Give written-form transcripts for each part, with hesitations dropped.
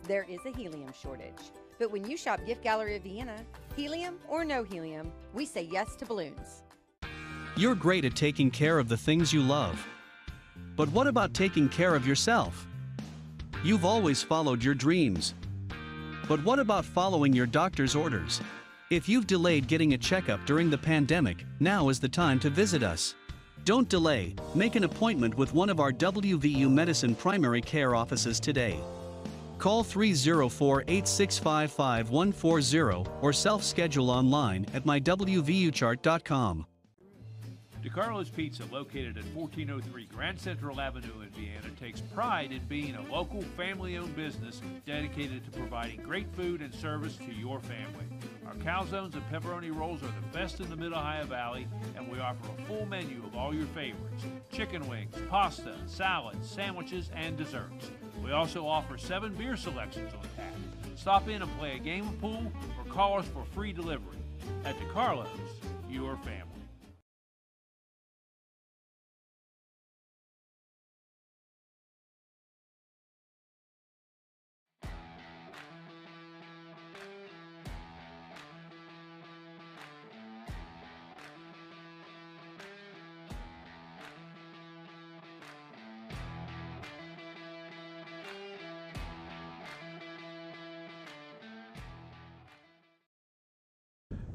There is a helium shortage. But when you shop Gift Gallery of Vienna, helium or no helium, we say yes to balloons. You're great at taking care of the things you love. But what about taking care of yourself? You've always followed your dreams. But what about following your doctor's orders? If you've delayed getting a checkup during the pandemic, now is the time to visit us. Don't delay, make an appointment with one of our WVU Medicine primary care offices today. Call 304-865-5140 or self-schedule online at mywvuchart.com. DeCarlo's Pizza, located at 1403 Grand Central Avenue in Vienna, takes pride in being a local family-owned business dedicated to providing great food and service to your family. Our calzones and pepperoni rolls are the best in the Mid-Ohio Valley, and we offer a full menu of all your favorites: chicken wings, pasta, salads, sandwiches, and desserts. We also offer 7 beer selections on tap. Stop in and play a game of pool or call us for free delivery. At DeCarlo's, your family.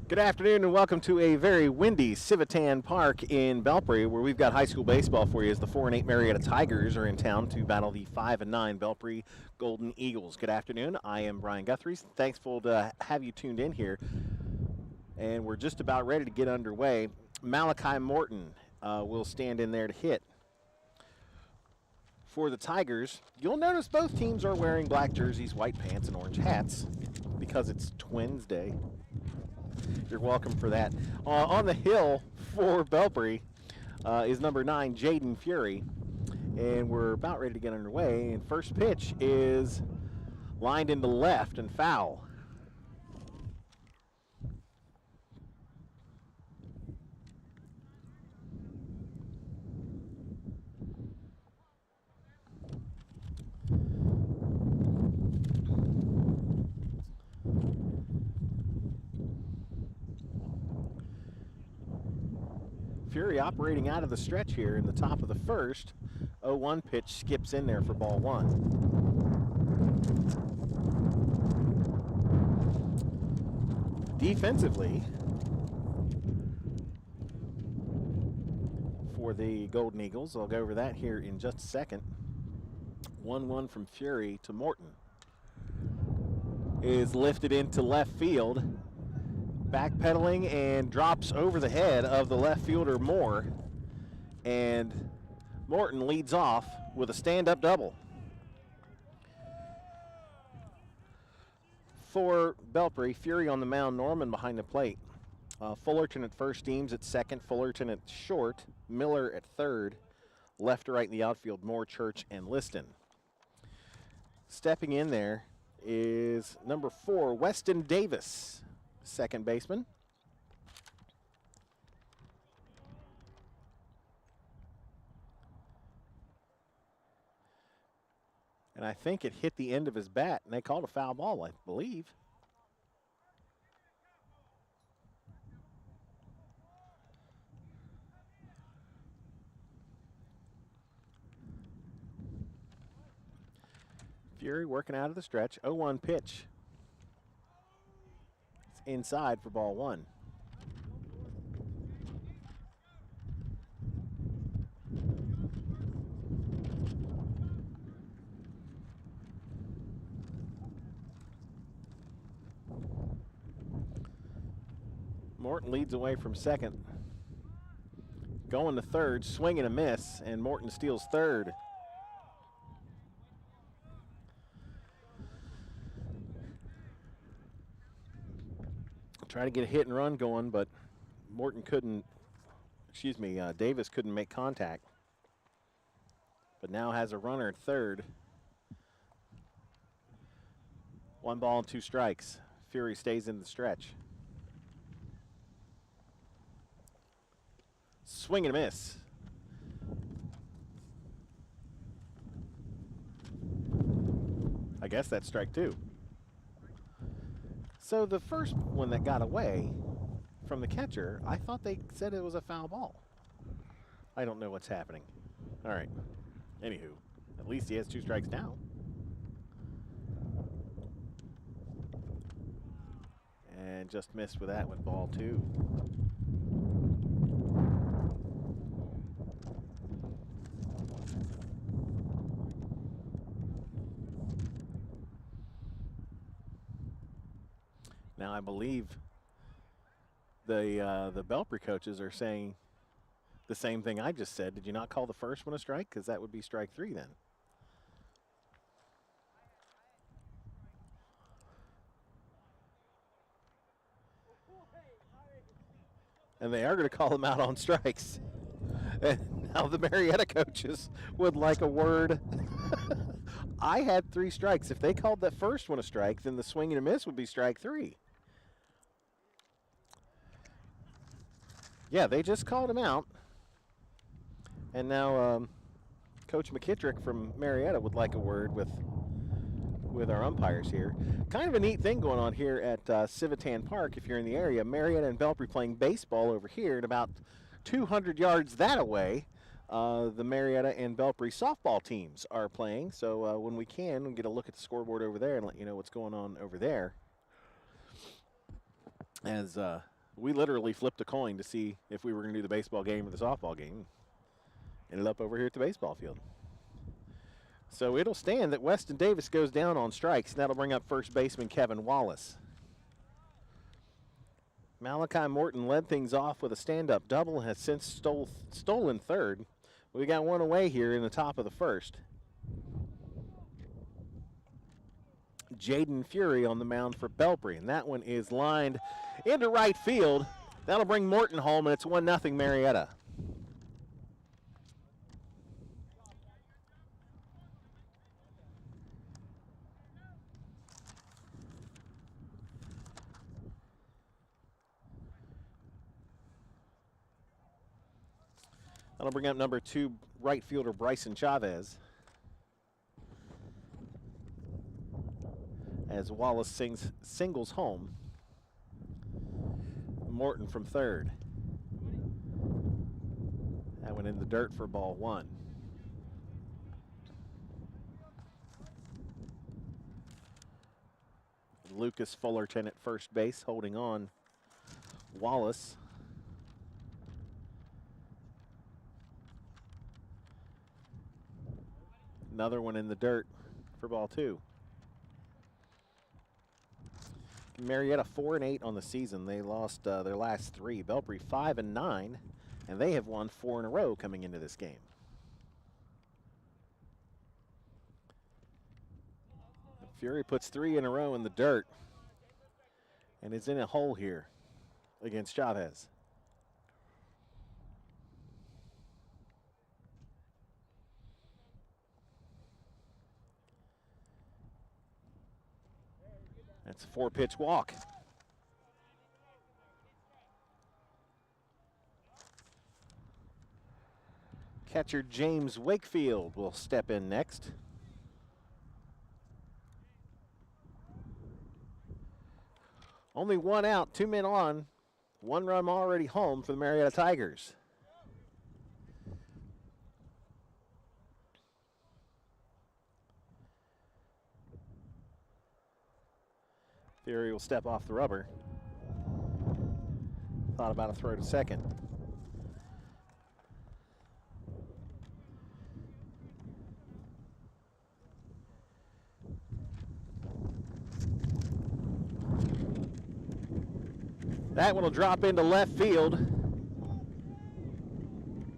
Good afternoon and welcome to a very windy Civitan Park in Belpre, where we've got high school baseball for you as the 4-8 Marietta Tigers are in town to battle the 5-9 Belpre Golden Eagles. Good afternoon. I am Brian Guthrie. Thankful to have you tuned in here. And we're just about ready to get underway. Malachi Morton will stand in there to hit. For the Tigers, you'll notice both teams are wearing black jerseys, white pants, and orange hats because it's Twins Day. You're welcome for that. On the hill for Belpre is number 9, Jaden Fury. And we're about ready to get underway. And first pitch is lined into left and foul. Fury operating out of the stretch here in the top of the first. 0-1 pitch skips in there for ball 1. Defensively, for the Golden Eagles, I'll go over that here in just a second. 1-1 from Fury to Morton. Is lifted into left field. Backpedaling and drops over the head of the left fielder Moore. And Morton leads off with a stand-up double. For Belpre, Fury on the mound, Norman behind the plate. Fullerton at first, Deems at second, Fullerton at short, Miller at third, left to right in the outfield, Moore, Church, and Liston. Stepping in there is number 4, Weston Davis, second baseman. And I think it hit the end of his bat, and they called a foul ball, I believe. Fury working out of the stretch. 0-1 pitch. It's inside for ball 1. Morton leads away from second. Going to third, swing and a miss, and Morton steals third. Try to get a hit and run going, but Morton couldn't, Davis couldn't make contact. But now has a runner at third. 1 ball and 2 strikes. Fury stays in the stretch. Swing and a miss. guess that's strike 2. So the first one that got away from the catcher, I thought they said it was a foul ball. I don't know what's happening. All right. Anywho, at least he has 2 strikes now. And just missed with that with ball 2. Now I believe the Belpre coaches are saying the same thing I just said. Did you not call the first one a strike? Because that would be strike 3 then. And they are going to call them out on strikes. And now the Marietta coaches would like a word. I had 3 strikes. If they called that first one a strike, then the swing and a miss would be strike 3. Yeah, they just called him out. And now Coach McKittrick from Marietta would like a word with our umpires here. Kind of a neat thing going on here at Civitan Park if you're in the area. Marietta and Belpre playing baseball over here, and about 200 yards that away, the Marietta and Belpre softball teams are playing. So when we can, we'll get a look at the scoreboard over there and let you know what's going on over there. As we literally flipped a coin to see if we were going to do the baseball game or the softball game. Ended up over here at the baseball field. So it'll stand that Weston Davis goes down on strikes, and that'll bring up first baseman Kevin Wallace. Malachi Morton led things off with a stand-up double and has since stolen third. We got one away here in the top of the first. Jaden Fury on the mound for Belpre, and that one is lined into right field. That'll bring Morton home, and it's 1-0 Marietta. That'll bring up number 2 right fielder Bryson Chavez. As Wallace singles home. Morton from third. That went in the dirt for ball 1. Lucas Fullerton at first base holding on Wallace. Another one in the dirt for ball 2. Marietta 4-8 on the season. They lost their last 3. Belpre 5-9, and they have won 4 in a row coming into this game. Fury puts 3 in a row in the dirt and is in a hole here against Chavez. That's a 4-pitch walk. Catcher James Wakefield will step in next. Only 1 out, 2 men on, 1 run already home for the Marietta Tigers. Fury will step off the rubber. Thought about a throw to second. That one will drop into left field.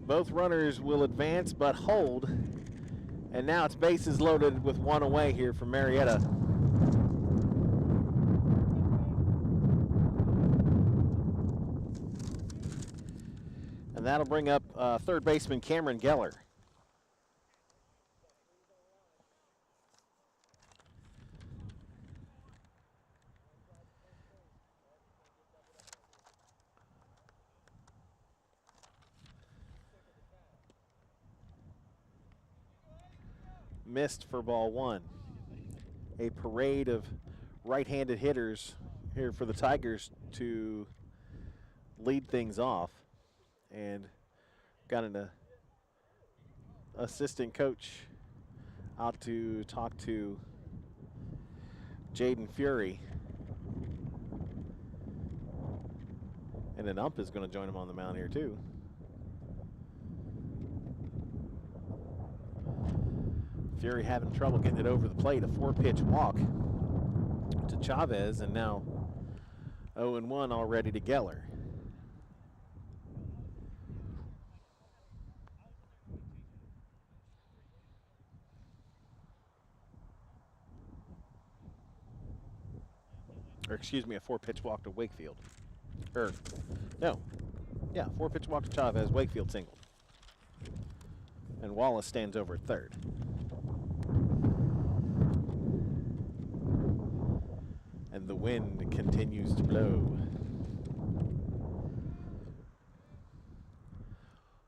Both runners will advance but hold. And now it's bases loaded with 1 away here from Marietta. And that'll bring up third baseman Cameron Geller. Missed for ball 1. a parade of right-handed hitters here for the Tigers to lead things off. And got an assistant coach out to talk to Jaden Fury. And an ump is going to join him on the mound here too. Fury having trouble getting it over the plate. A 4-pitch walk to Chavez, and now 0-1 already to Geller. Or excuse me, a 4-pitch walk to Wakefield. No. Yeah, 4-pitch walk to Chavez, Wakefield singled. And Wallace stands over at third. And the wind continues to blow.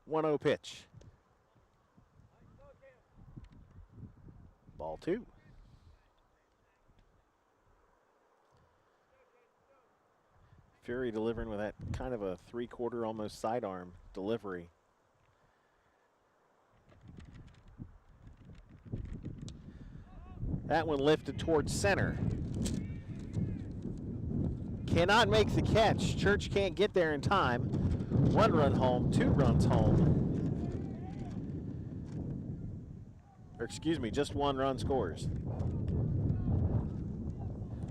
1-0 pitch. Ball 2. Fury delivering with that kind of a 3/4 almost sidearm delivery. That one lifted towards center. Cannot make the catch. Church can't get there in time. 1 run home, 2 runs home. Or excuse me, just 1 run scores.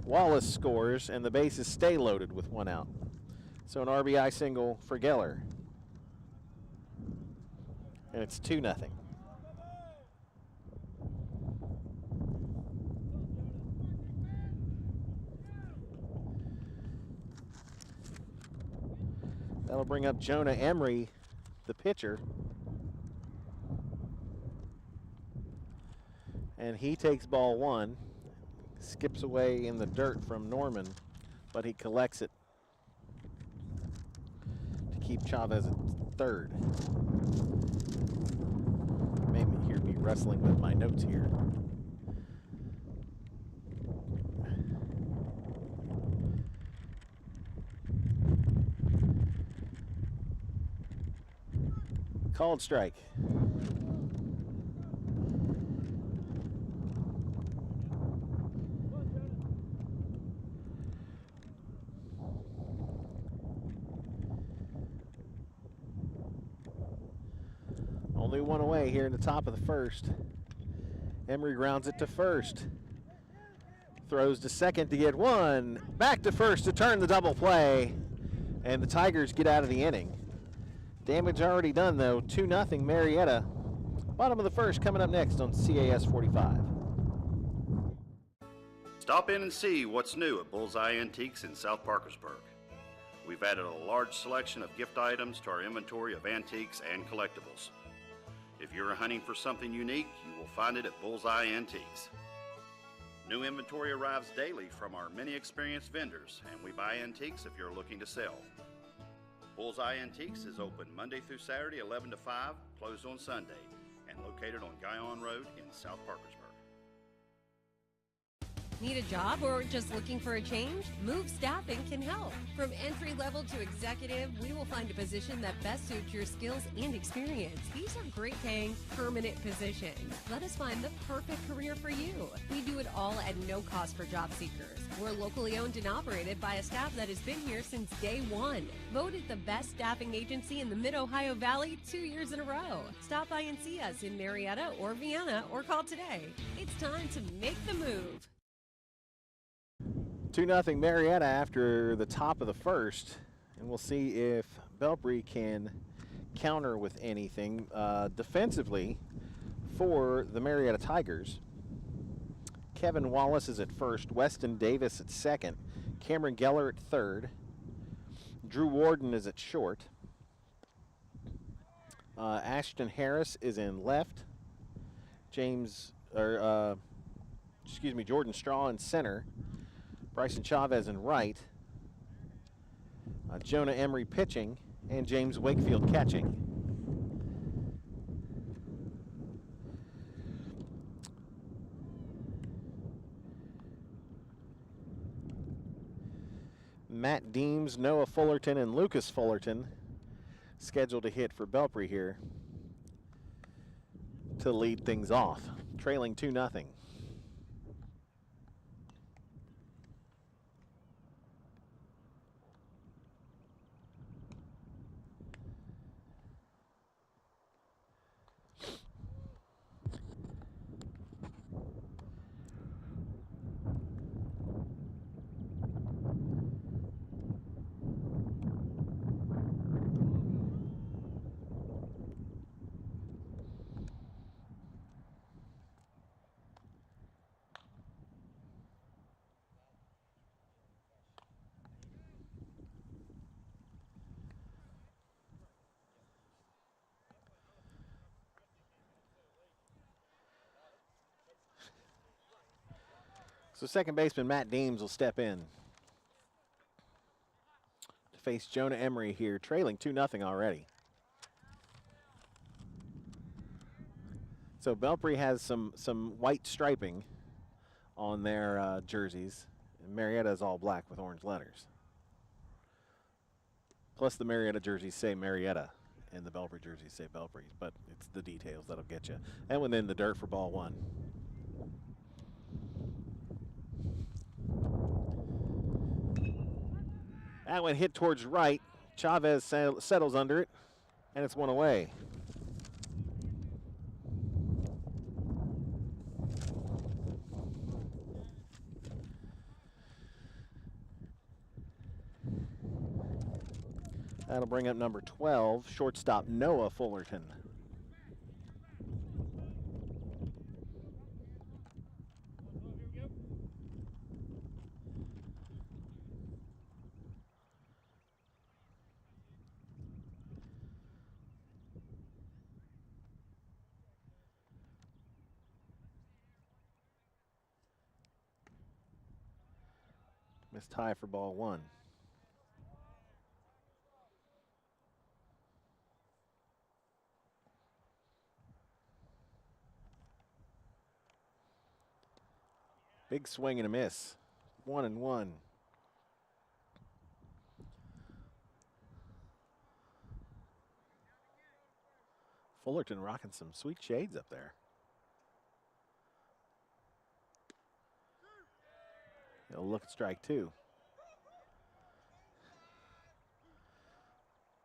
Wallace scores, and the bases stay loaded with 1 out. So an RBI single for Geller. And it's 2-0. That'll bring up Jonah Emery, the pitcher. And he takes ball 1. Skips away in the dirt from Norman, but he collects it to keep Chavez at third. Maybe hear me wrestling with my notes here. Called strike. Only 1 away here in the top of the first. Emery grounds it to first. Throws to second to get 1. Back to first to turn the double play. And the Tigers get out of the inning. Damage already done though. 2-0 Marietta. Bottom of the first coming up next on CAS 45. Stop in and see what's new at Bullseye Antiques in South Parkersburg. We've added a large selection of gift items to our inventory of antiques and collectibles. If you're hunting for something unique, you will find it at Bullseye Antiques. New inventory arrives daily from our many experienced vendors, and we buy antiques if you're looking to sell. Bullseye Antiques is open Monday through Saturday, 11 to 5, closed on Sunday, and located on Guyon Road in South Parkersburg. Need a job or just looking for a change? Move Staffing can help. From entry level to executive, we will find a position that best suits your skills and experience. These are great paying, permanent positions. Let us find the perfect career for you. We do it all at no cost for job seekers. We're locally owned and operated by a staff that has been here since day 1. Voted the best staffing agency in the Mid-Ohio Valley 2 years in a row. Stop by and see us in Marietta or Vienna or call today. It's time to make the move. 2-0 Marietta after the top of the first, and we'll see if Belpre can counter with anything defensively for the Marietta Tigers. Kevin Wallace is at first, Weston Davis at second, Cameron Geller at third, Drew Warden is at short, Ashton Harris is in left, Jordan Straw in center, Bryson Chavez in right, Jonah Emery pitching, and James Wakefield catching. Matt Deems, Noah Fullerton, and Lucas Fullerton scheduled to hit for Belpre here to lead things off, trailing 2-0. So second baseman Matt Deems will step in to face Jonah Emery here, trailing 2-0 already. So Belpre has some white striping on their jerseys. And Marietta is all black with orange letters. Plus the Marietta jerseys say Marietta and the Belpre jerseys say Belpre, but it's the details that'll get you. And within the dirt for ball one. That one hit towards right. Chavez settles under it, and it's one away. That'll bring up number 12, shortstop Noah Fullerton. Missed high for ball one. Big swing and a miss. 1-1. Fullerton rocking some sweet shades up there. He'll look at strike two.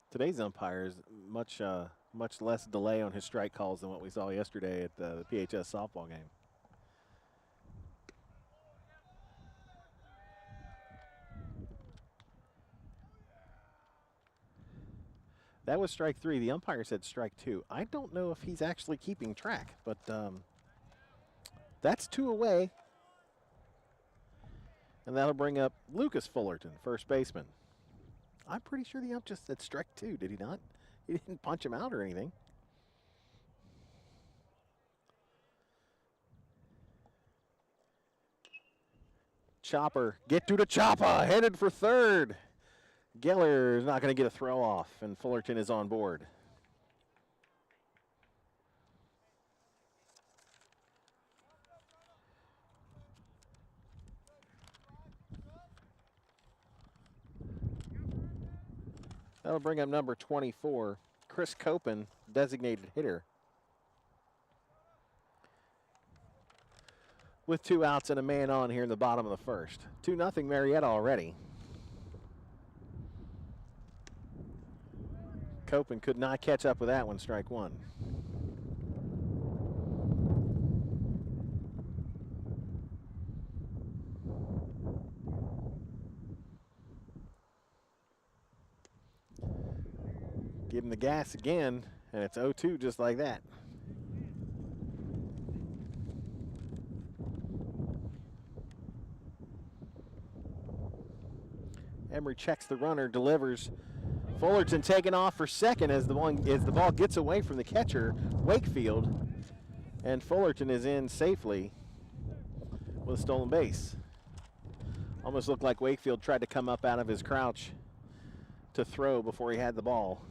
Today's umpire is much less delay on his strike calls than what we saw yesterday at the PHS softball game. That was strike three. The umpire said strike two. I don't know if he's actually keeping track, but that's two away. And that'll bring up Lucas Fullerton, first baseman. I'm pretty sure the ump just said strike two, did he not? He didn't punch him out or anything. Chopper, get to the chopper, headed for third. Geller is not going to get a throw off, and Fullerton is on board. That'll bring up number 24, Chris Copen, designated hitter. With 2 outs and a man on here in the bottom of the first. 2-0 Marietta already. Copen could not catch up with that one, strike one. Give him the gas again, and it's 0-2 just like that. Emery checks the runner, delivers. Fullerton taking off for second as the ball gets away from the catcher, Wakefield. And Fullerton is in safely with a stolen base. Almost looked like Wakefield tried to come up out of his crouch to throw before he had the ball.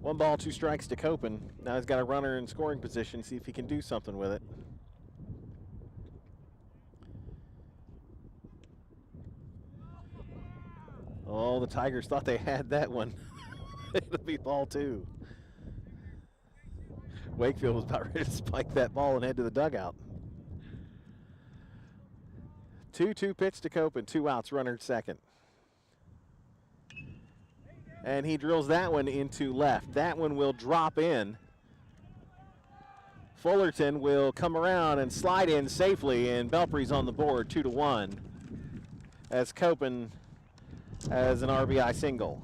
1 ball, 2 strikes to Copen. Now he's got a runner in scoring position, see if he can do something with it. Oh, the Tigers thought they had that one. It'll be ball 2. Wakefield was about ready to spike that ball and head to the dugout. 2-2 pitch to Copen, 2 outs, runner at second. And he drills that one into left. That one will drop in. Fullerton will come around and slide in safely, and Belpre's on the board, 2-1, as Copen has an RBI single.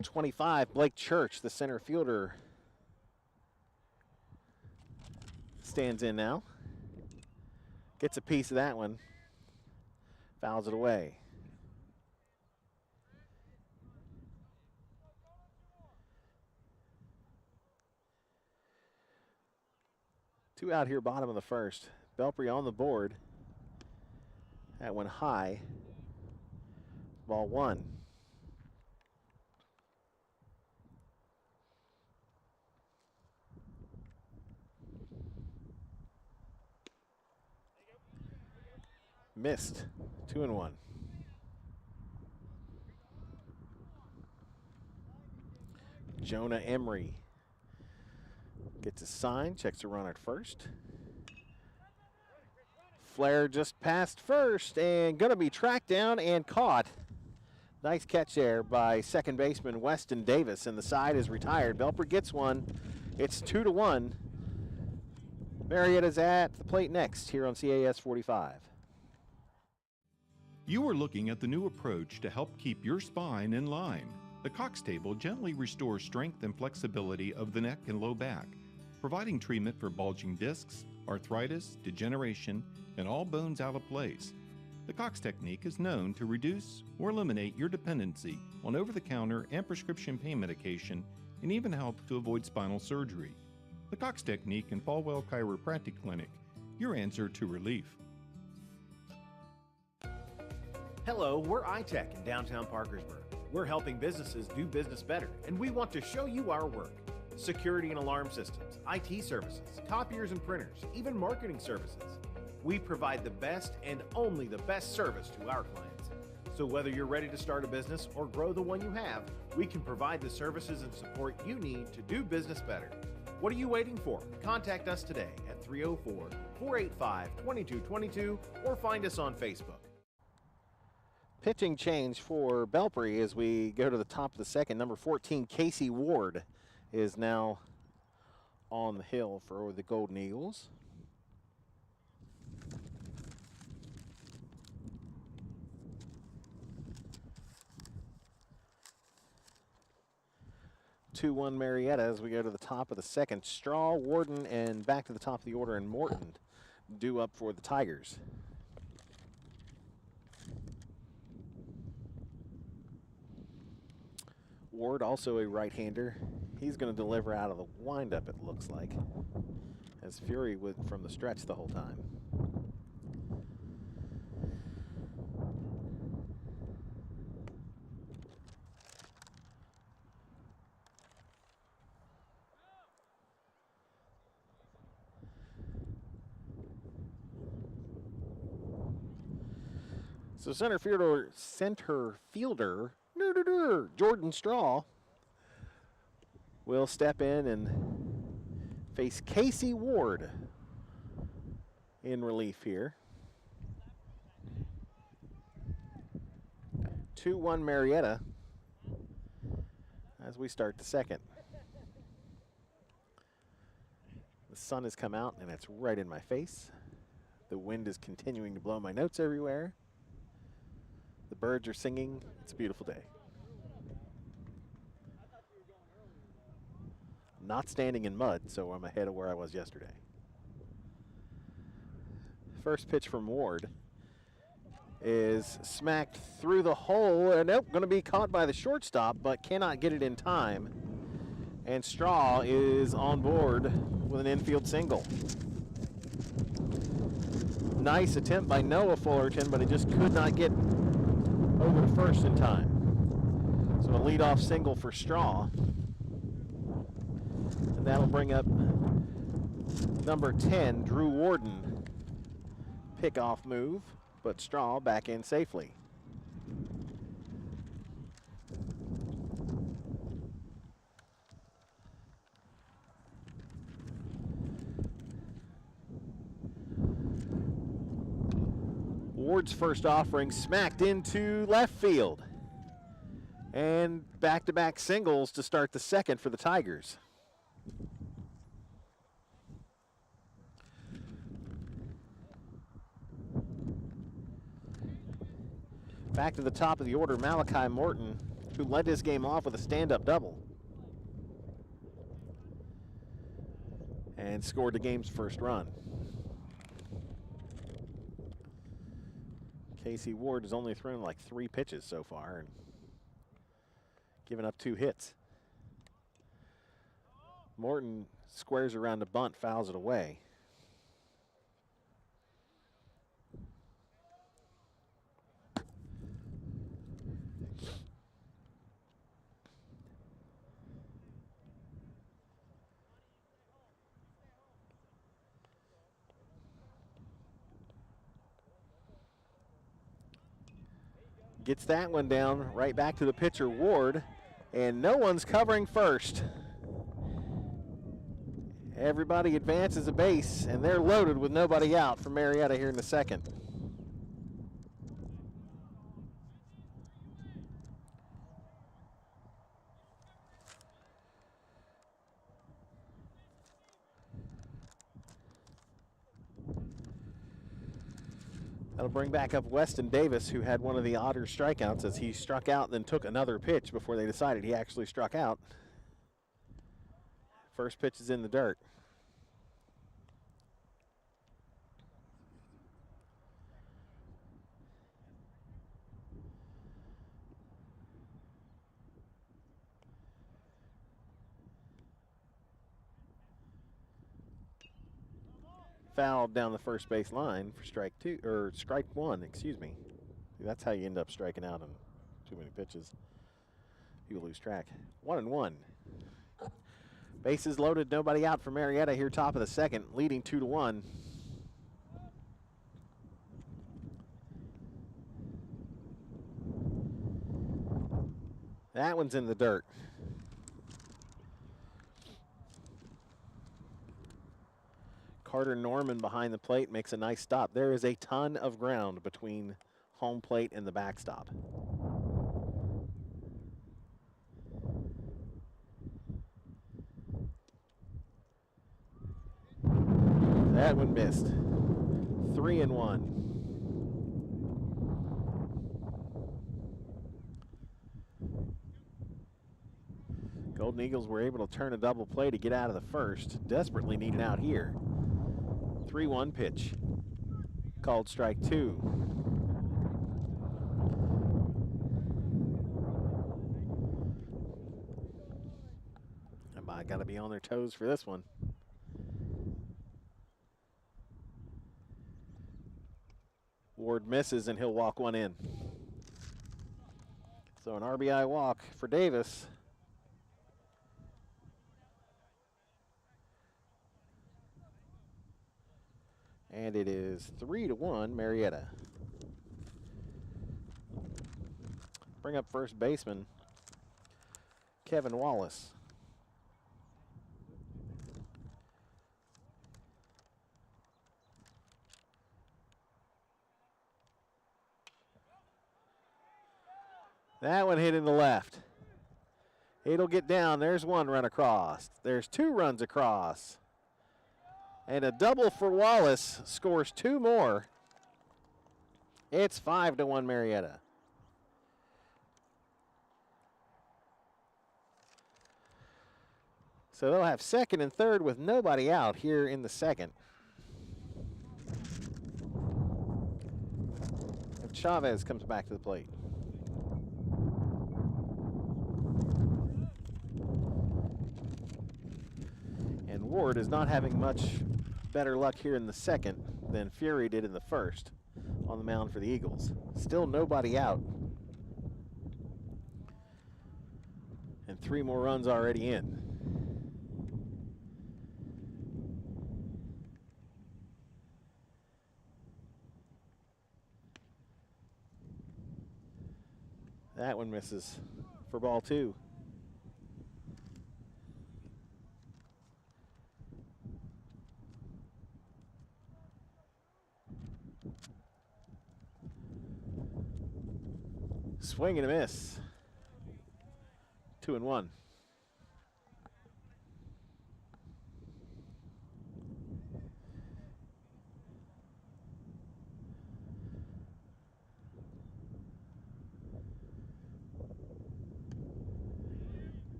.25, Blake Church, the center fielder, stands in now. Gets a piece of that one. Fouls it away. Two out here, bottom of the first. Belpre on the board. That went high. Ball 1. Missed. 2-1. Jonah Emery gets a sign, checks a run at first. Flare just past first and gonna be tracked down and caught. Nice catch there by second baseman Weston Davis, and the side is retired. Belpre gets one. It's 2-1. Marietta's at the plate next here on CAS 45. You are looking at the new approach to help keep your spine in line. The Cox Table gently restores strength and flexibility of the neck and low back, providing treatment for bulging discs, arthritis, degeneration, and all bones out of place. The Cox technique is known to reduce or eliminate your dependency on over-the-counter and prescription pain medication, and even help to avoid spinal surgery. The Cox technique and Falwell Chiropractic Clinic, your answer to relief. Hello, we're iTech in downtown Parkersburg. We're helping businesses do business better, and we want to show you our work. Security and alarm systems, IT services, copiers and printers, even marketing services. We provide the best and only the best service to our clients. So whether you're ready to start a business or grow the one you have, we can provide the services and support you need to do business better. What are you waiting for? Contact us today at 304-485-2222 or find us on Facebook. Pitching change for Belpre as we go to the top of the second. Number 14, Casey Ward, is now on the hill for the Golden Eagles. (2-1) Marietta as we go to the top of the second. Straw, Warden, and back to the top of the order, and Morton due up for the Tigers. Ward, also a right-hander. He's going to deliver out of the windup, it looks like, as Fury went from the stretch the whole time. So center fielder Jordan Straw will step in and face Casey Ward in relief here. 2-1 Marietta as we start the second. The sun has come out and it's right in my face. The wind is continuing to blow my notes everywhere. The birds are singing. It's a beautiful day. Not standing in mud, so I'm ahead of where I was yesterday. First pitch from Ward is smacked through the hole, and nope, going to be caught by the shortstop, but cannot get it in time. And Straw is on board with an infield single. Nice attempt by Noah Fullerton, but he just could not get over to first in time. So a leadoff single for Straw. And that'll bring up number 10, Drew Warden. Pickoff move, but Straw back in safely. Ward's first offering smacked into left field. And back-to-back singles to start the second for the Tigers. Back to the top of the order, Malachi Morton, who led this game off with a stand-up double. And scored the game's first run. Casey Ward has only thrown like 3 pitches so far and given up 2 hits. Morton squares around the bunt, fouls it away. Gets that one down, right back to the pitcher, Ward, and no one's covering first. Everybody advances a base, and they're loaded with nobody out for Marietta here in the second. That'll bring back up Weston Davis, who had one of the odder strikeouts as he struck out and then took another pitch before they decided he actually struck out. First pitch is in the dirt. Fouled down the first base line for strike 1, excuse me. That's how you end up striking out on too many pitches. You lose track. 1-1. Bases loaded, nobody out for Marietta here, top of the second, leading 2-1. That one's in the dirt. Carter Norman behind the plate makes a nice stop. There is a ton of ground between home plate and the backstop. That one missed. 3-1. Golden Eagles were able to turn a double play to get out of the first. Desperately needed out here. 3-1 pitch. Called strike 2. Everybody got to be on their toes for this one. Ward misses and he'll walk one in. So an RBI walk for Davis. And it is 3-1 Marietta. Bring up first baseman Kevin Wallace. That one hit in the left. It'll get down. There's one run across. There's 2 runs across. And a double for Wallace scores 2 more. It's 5-1 Marietta. So they'll have second and third with nobody out here in the second. And Chavez comes back to the plate. And Ward is not having much better luck here in the second than Fury did in the first on the mound for the Eagles. Still nobody out. And 3 more runs already in. That one misses for ball 2. Swing and a miss. 2-1.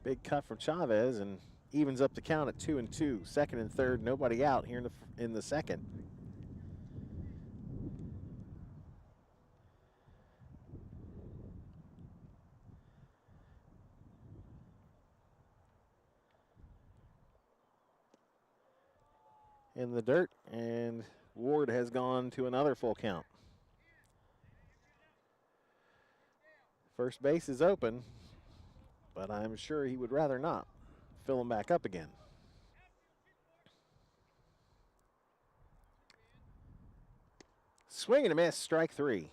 Big cut from Chavez and evens up the count at 2-2. Second and third, nobody out here in the second. In the dirt, and Ward has gone to another full count. First base is open, but I'm sure he would rather not fill him back up again. Swing and a miss, strike 3.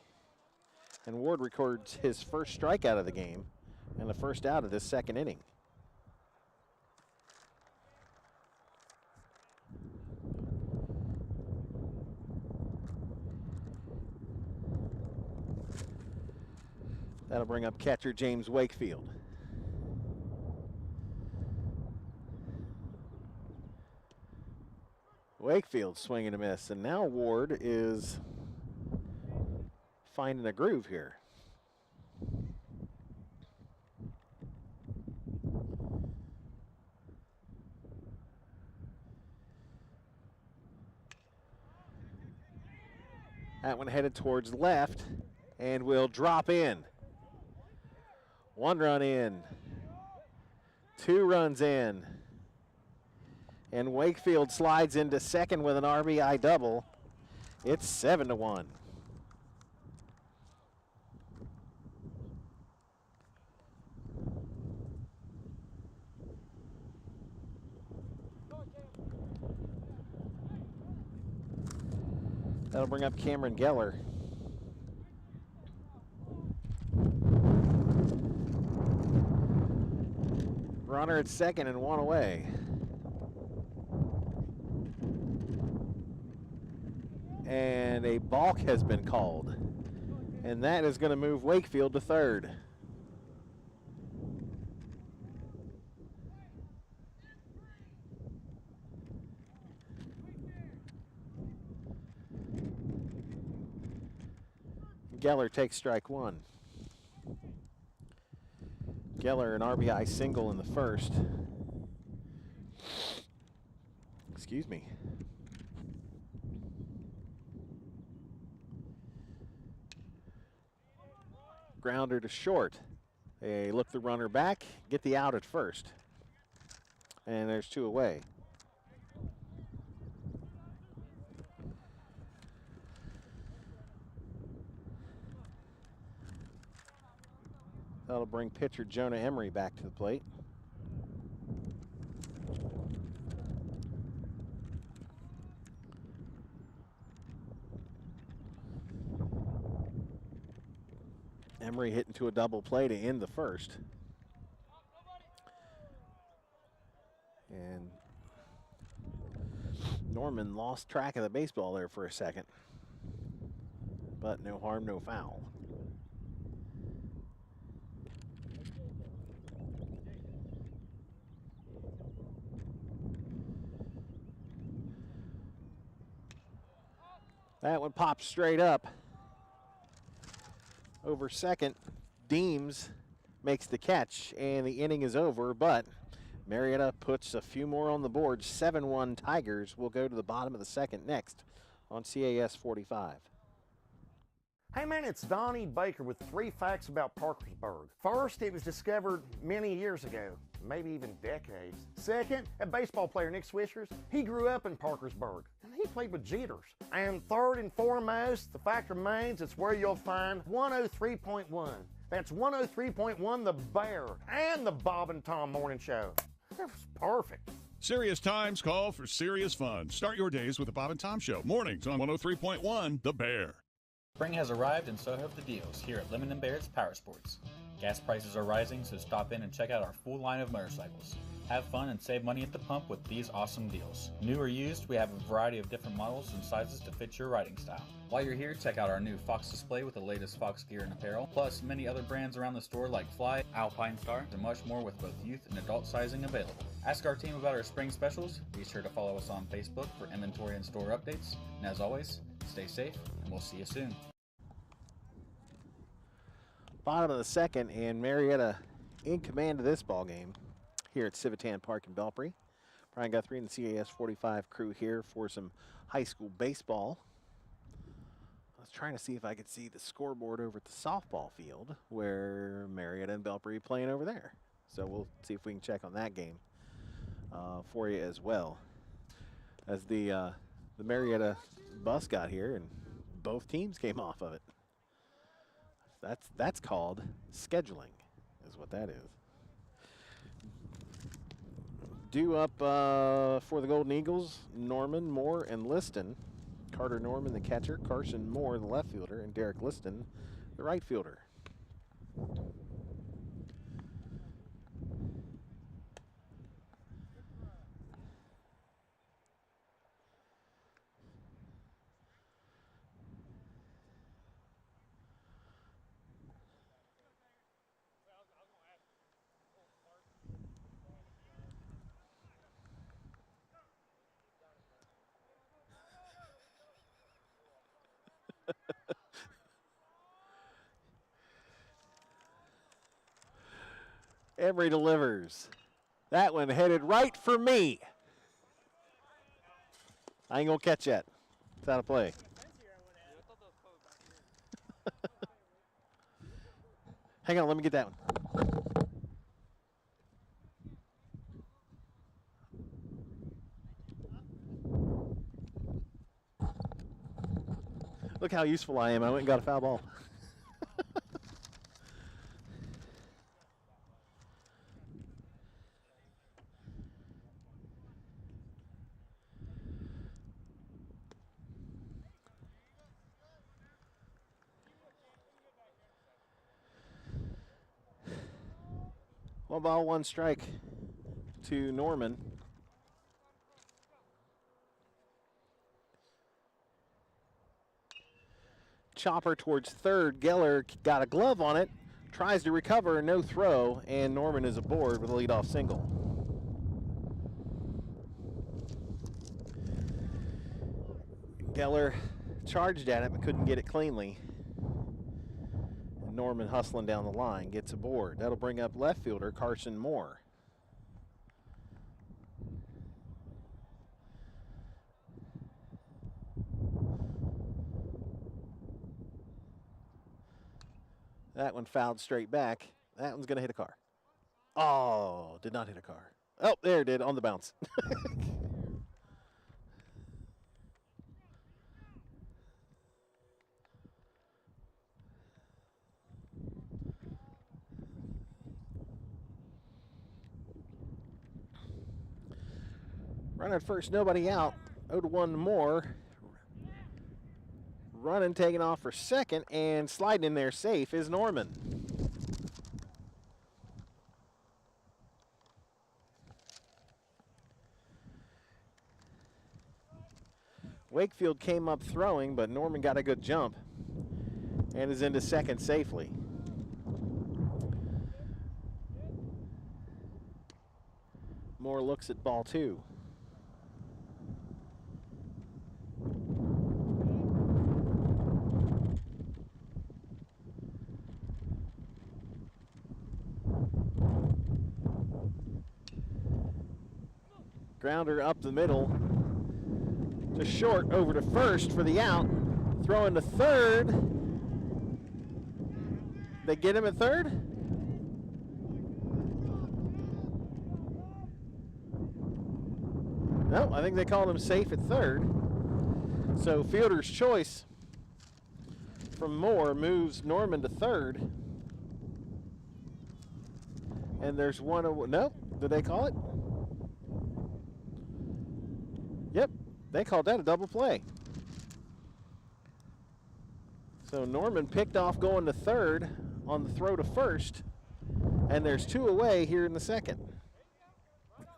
And Ward records his first strikeout of the game and the first out of this second inning. That'll bring up catcher James Wakefield. Wakefield swing and a miss, and now Ward is finding a groove here. That one headed towards left and will drop in. 1 run in, 2 runs in, and Wakefield slides into second with an RBI double. It's 7-1. That'll bring up Cameron Geller. Runner at second and 1 away. And a balk has been called. And that is going to move Wakefield to third. Geller takes strike 1. Geller, an RBI single in the first. Excuse me. Grounder to short. They look the runner back, get the out at first. And there's 2 away. That'll bring pitcher Jonah Emery back to the plate. Emery hitting to a double play to end the first. And Norman lost track of the baseball there for a second. But no harm, no foul. That one pops straight up. Over second, Deems makes the catch, and the inning is over, but Marietta puts a few more on the board. 7-1 Tigers will go to the bottom of the second next on CAS 45. Hey man, it's Donnie Baker with 3 facts about Parkersburg. First, it was discovered many years ago, maybe even decades. Second, a baseball player, Nick Swishers, he grew up in Parkersburg, and he played with Jeters. And third and foremost, the fact remains it's where you'll find 103.1, That's 103.1 The Bear and the Bob and Tom Morning Show. That was perfect. Serious times call for serious fun. Start your days with the Bob and Tom Show. Mornings on 103.1 The Bear. Spring has arrived and so have the deals here at Lemon & Baird's Power Sports. Gas prices are rising, so stop in and check out our full line of motorcycles. Have fun and save money at the pump with these awesome deals. New or used, we have a variety of different models and sizes to fit your riding style. While you're here, check out our new Fox display with the latest Fox gear and apparel, plus many other brands around the store like Fly, Alpine Star, and much more with both youth and adult sizing available. Ask our team about our spring specials. Be sure to follow us on Facebook for inventory and store updates. And as always, stay safe, and we'll see you soon. Bottom of the second, and Marietta in command of this ball game here at Civitan Park in Belpre. Brian Guthrie and the CAS 45 crew here for some high school baseball. I was trying to see if I could see the scoreboard over at the softball field where Marietta and Belpre playing over there. So we'll see if we can check on that game for you as well. As the Marietta bus got here and both teams came off of it. That's called scheduling, is what that is. Due up for the Golden Eagles, Norman, Moore, and Liston. Carter Norman, the catcher, Carson Moore, the left fielder, and Derek Liston, the right fielder. Emery delivers. That one headed right for me. I ain't gonna catch that. It's out of play. Hang on, let me get that one. Look how useful I am. I went and got a foul ball. One ball, one strike to Norman. Chopper towards third. Geller got a glove on it, tries to recover, no throw, and Norman is aboard with a leadoff single. Geller charged at it but couldn't get it cleanly. Norman hustling down the line, gets aboard. That'll bring up left fielder Carson Moore. That one fouled straight back. That one's going to hit a car. Oh, did not hit a car. Oh, there it did on the bounce. Running first, nobody out. 0-1 Moore. Running, taking off for second, and sliding in there safe is Norman. Wakefield came up throwing, but Norman got a good jump and is into second safely. Moore looks at ball two. Grounder up the middle, to short, over to first for the out. Throwing to third. They get him at third? No, I think they called him safe at third. So fielder's choice from Moore moves Norman to third. And there's one. Nope. Did they call it? Yep. They called that a double play. So Norman picked off going to third on the throw to first. And there's 2 away here in the second.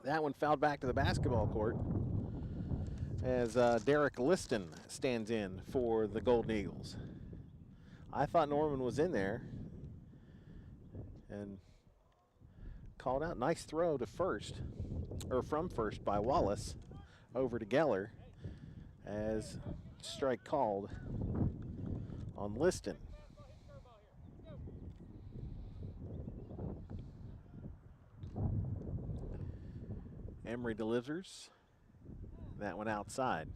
That one fouled back to the basketball court as Derek Liston stands in for the Golden Eagles. I thought Norman was in there and called out. Nice throw to first, or from first by Wallace over to Geller as strike called on Liston. Emery delivers. That one outside.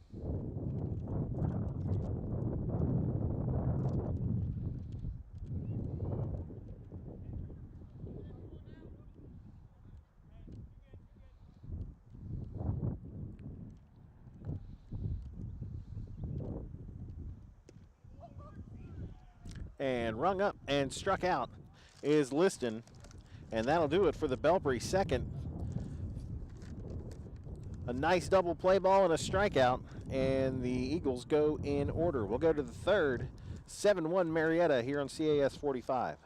And rung up and struck out is Liston. And that'll do it for the Belpre second. A nice double play ball and a strikeout, and the Eagles go in order. We'll go to the third. 7-1 Marietta here on CAS 45.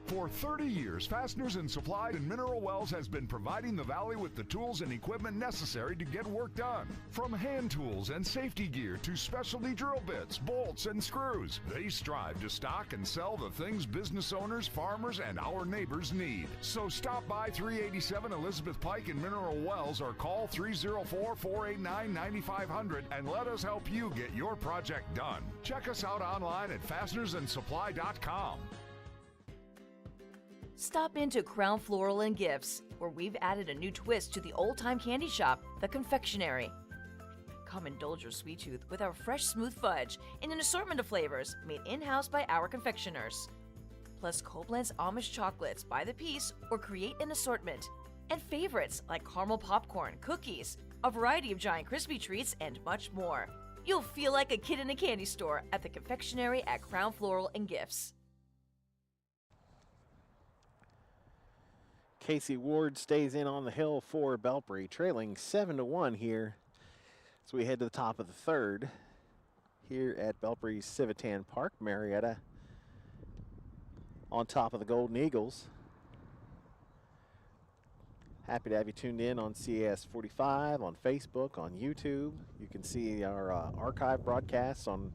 For 30 years, Fasteners and Supply in Mineral Wells has been providing the Valley with the tools and equipment necessary to get work done. From hand tools and safety gear to specialty drill bits, bolts, and screws, they strive to stock and sell the things business owners, farmers, and our neighbors need. So stop by 387 Elizabeth Pike in Mineral Wells or call 304-489-9500 and let us help you get your project done. Check us out online at fastenersandsupply.com. Stop into Crown Floral and Gifts, where we've added a new twist to the old-time candy shop, the confectionery. Come indulge your sweet tooth with our fresh smooth fudge in an assortment of flavors made in-house by our confectioners. Plus Koblenz Amish chocolates by the piece or create an assortment. And favorites like caramel popcorn, cookies, a variety of giant crispy treats, and much more. You'll feel like a kid in a candy store at the confectionery at Crown Floral and Gifts. Casey Ward stays in on the hill for Belpre, trailing 7-1 here as we head to the top of the third here at Belpre's Civitan Park. Marietta on top of the Golden Eagles. Happy to have you tuned in on CAS 45, on Facebook, on YouTube. You can see our archive broadcasts on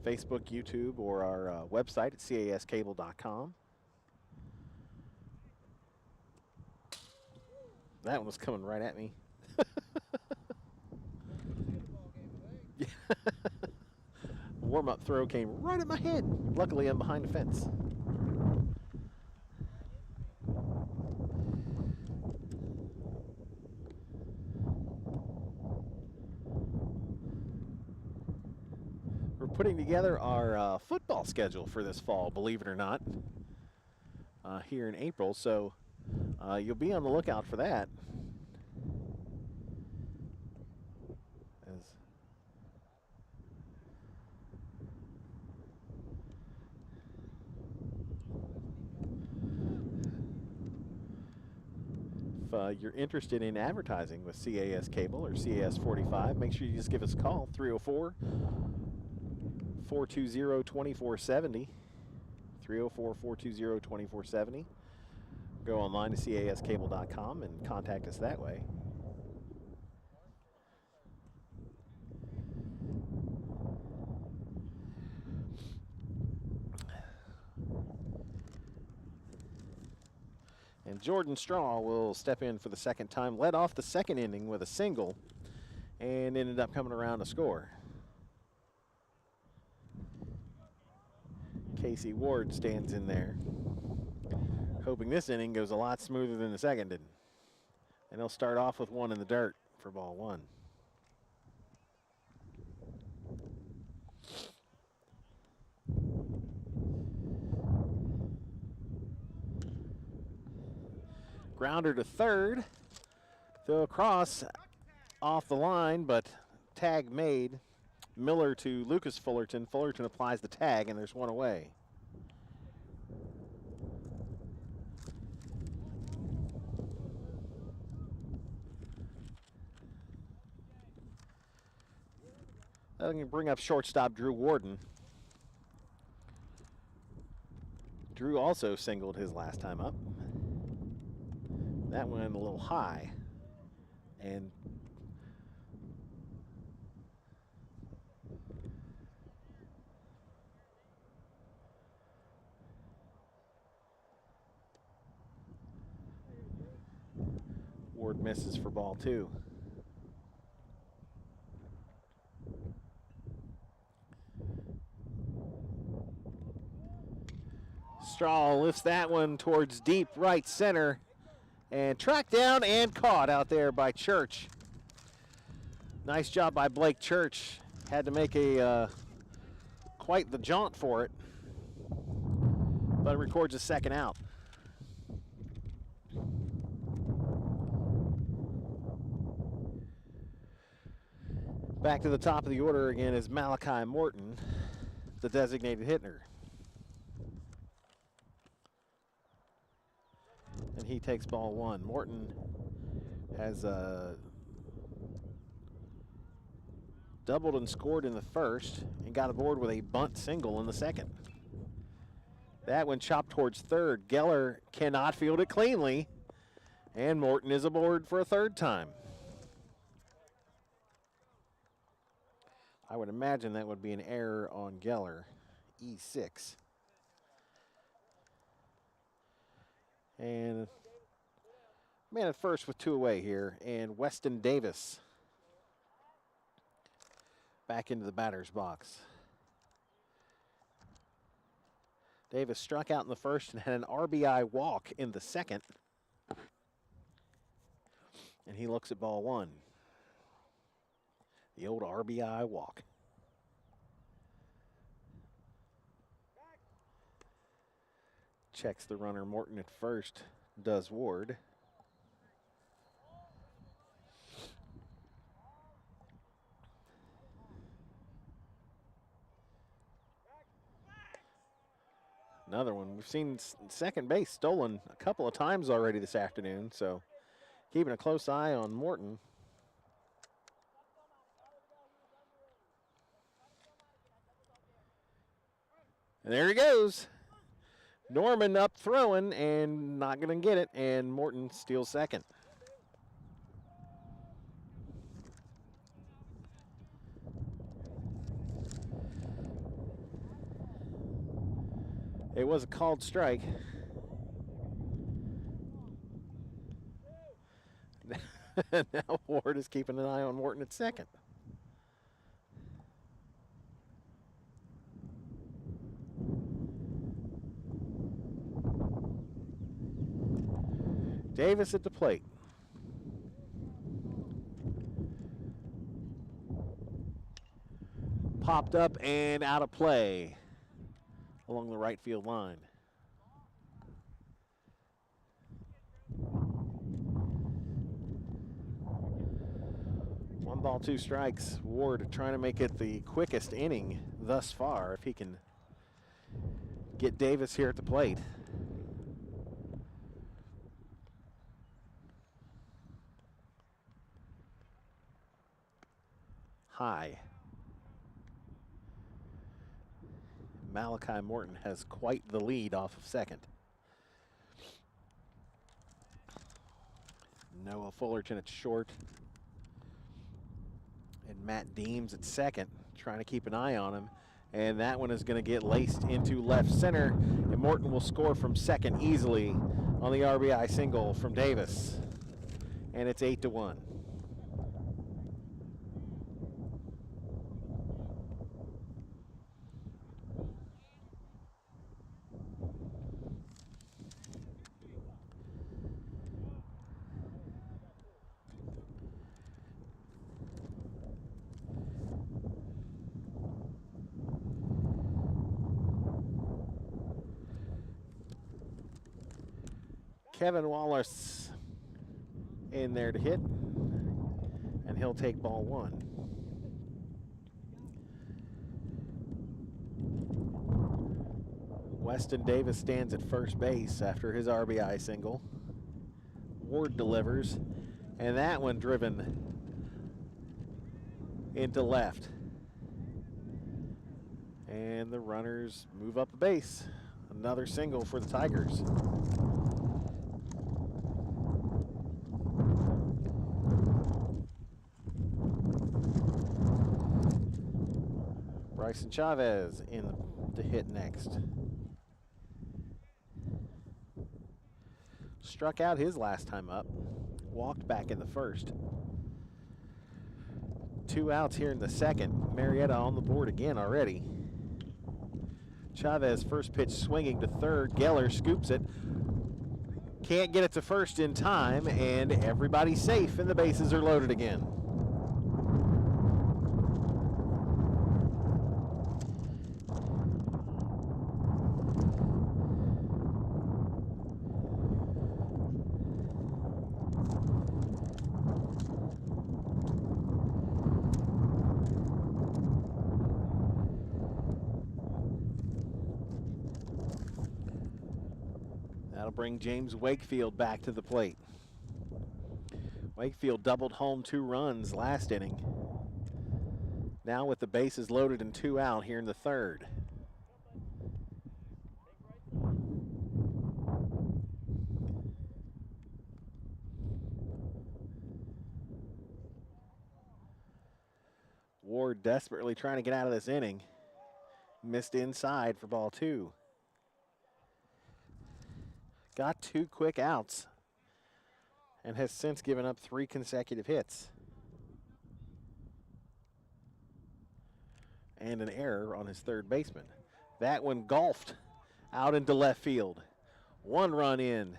Facebook, YouTube, or our website at cascable.com. That one was coming right at me. Warm-up throw came right at my head. Luckily, I'm behind the fence. We're putting together our football schedule for this fall, believe it or not, here in April. So you'll be on the lookout for that. If you're interested in advertising with CAS Cable or CAS 45, make sure you just give us a call, 304-420-2470, 304-420-2470. Go online to cascable.com and contact us that way. And Jordan Straw will step in for the second time. Led off the second inning with a single and ended up coming around to score. Casey Ward stands in there, hoping this inning goes a lot smoother than the second did. And he'll start off with one in the dirt for ball one. Grounder to third. Throw across off the line, but tag made. Miller to Lucas Fullerton. Fullerton applies the tag, and there's one away. I'm going to bring up shortstop Drew Warden. Drew also singled his last time up. That went a little high. And Ward misses for ball 2. Straw lifts that one towards deep right center and tracked down and caught out there by Church. Nice job by Blake Church. Had to make a quite the jaunt for it, but it records a second out. Back to the top of the order again is Malachi Morton, the designated hitter. And he takes ball 1. Morton has doubled and scored in the first and got aboard with a bunt single in the second. That one chopped towards third. Geller cannot field it cleanly, and Morton is aboard for a third time. I would imagine that would be an error on Geller, E6. And man at first with 2 away here, and Weston Davis back into the batter's box. Davis struck out in the first and had an RBI walk in the second. And he looks at ball 1. The old RBI walk. Checks the runner Morton at first, does Ward. Another one. We've seen second base stolen a couple of times already this afternoon, so keeping a close eye on Morton. And there he goes. Norman up throwing and not going to get it, and Morton steals second. It was a called strike. Now Ward is keeping an eye on Morton at second. Davis at the plate. Popped up and out of play along the right field line. One ball, 2 strikes. Ward trying to make it the quickest inning thus far if he can get Davis here at the plate. High. Malachi Morton has quite the lead off of second. Noah Fullerton at short. And Matt Deems at second, trying to keep an eye on him. And that one is going to get laced into left center. And Morton will score from second easily on the RBI single from Davis. And it's 8-1. Kevin Wallace in there to hit, and he'll take ball 1. Weston Davis stands at first base after his RBI single. Ward delivers, and that one driven into left. And the runners move up a base. Another single for the Tigers. Bryson Chavez in to hit next. Struck out his last time up. Walked back in the first. 2 outs here in the second. Marietta on the board again already. Chavez first pitch swinging to third. Geller scoops it. Can't get it to first in time, and everybody's safe, and the bases are loaded again. That'll bring James Wakefield back to the plate. Wakefield doubled home 2 runs last inning. Now with the bases loaded and 2 out here in the third. Ward desperately trying to get out of this inning. Missed inside for ball 2. Got 2 quick outs and has since given up 3 consecutive hits. And an error on his third baseman. That one golfed out into left field. 1 run in,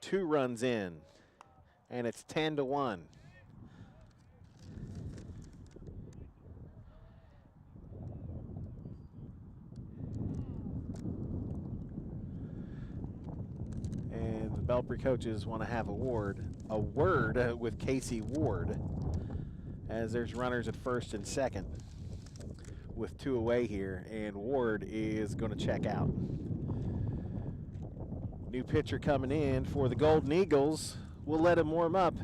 2 runs in, and it's 10-1. And the Belpre coaches want to have a word with Casey Ward, as there's runners at first and second with 2 away here, and Ward is going to check out. New pitcher coming in for the Golden Eagles. We'll let him warm up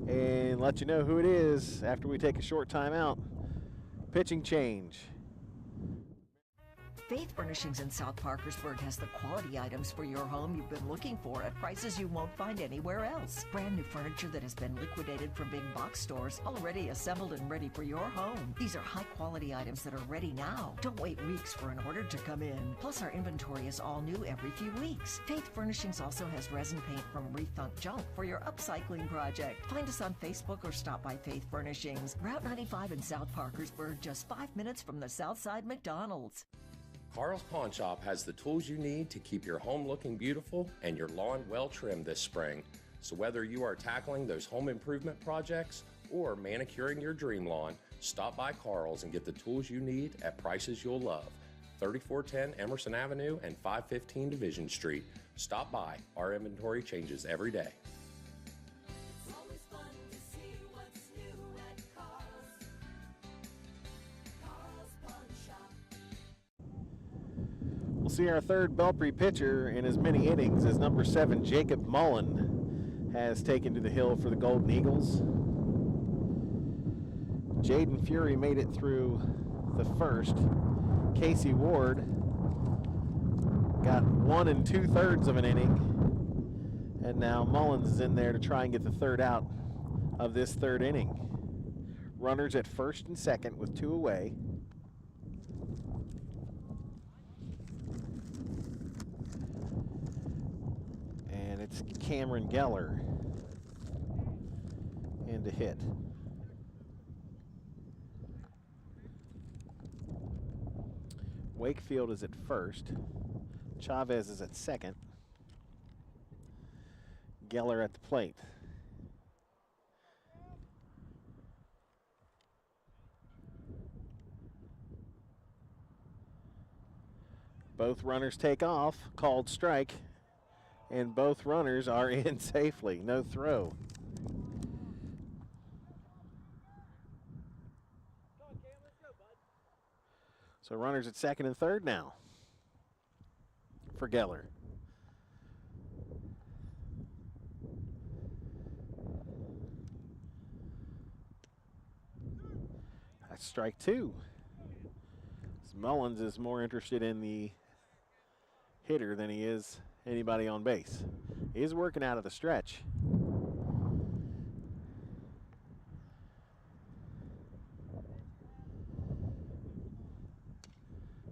and let you know who it is after we take a short timeout. Pitching change. Faith Furnishings in South Parkersburg has the quality items for your home you've been looking for at prices you won't find anywhere else. Brand new furniture that has been liquidated from big box stores, already assembled and ready for your home. These are high quality items that are ready now. Don't wait weeks for an order to come in. Plus, our inventory is all new every few weeks. Faith Furnishings also has resin paint from Rethunk Junk for your upcycling project. Find us on Facebook or stop by Faith Furnishings, Route 95 in South Parkersburg, just 5 minutes from the Southside McDonald's. Carl's Pawn Shop has the tools you need to keep your home looking beautiful and your lawn well trimmed this spring. So whether you are tackling those home improvement projects or manicuring your dream lawn, stop by Carl's and get the tools you need at prices you'll love. 3410 Emerson Avenue and 515 Division Street. Stop by. Our inventory changes every day. We'll see our third Belpre pitcher in as many innings as number 7, Jacob Mullen, has taken to the hill for the Golden Eagles. Jaden Fury made it through the first. Casey Ward got 1 2/3 of an inning. And now Mullins is in there to try and get the third out of this third inning. Runners at first and second with 2 away. And it's Cameron Geller in to hit. Wakefield is at first. Chavez is at second. Geller at the plate. Both runners take off, called strike, and both runners are in safely. No throw. So runners at second and third now for Geller. That's strike 2. Mullins is more interested in the hitter than he is anybody on base. He is working out of the stretch.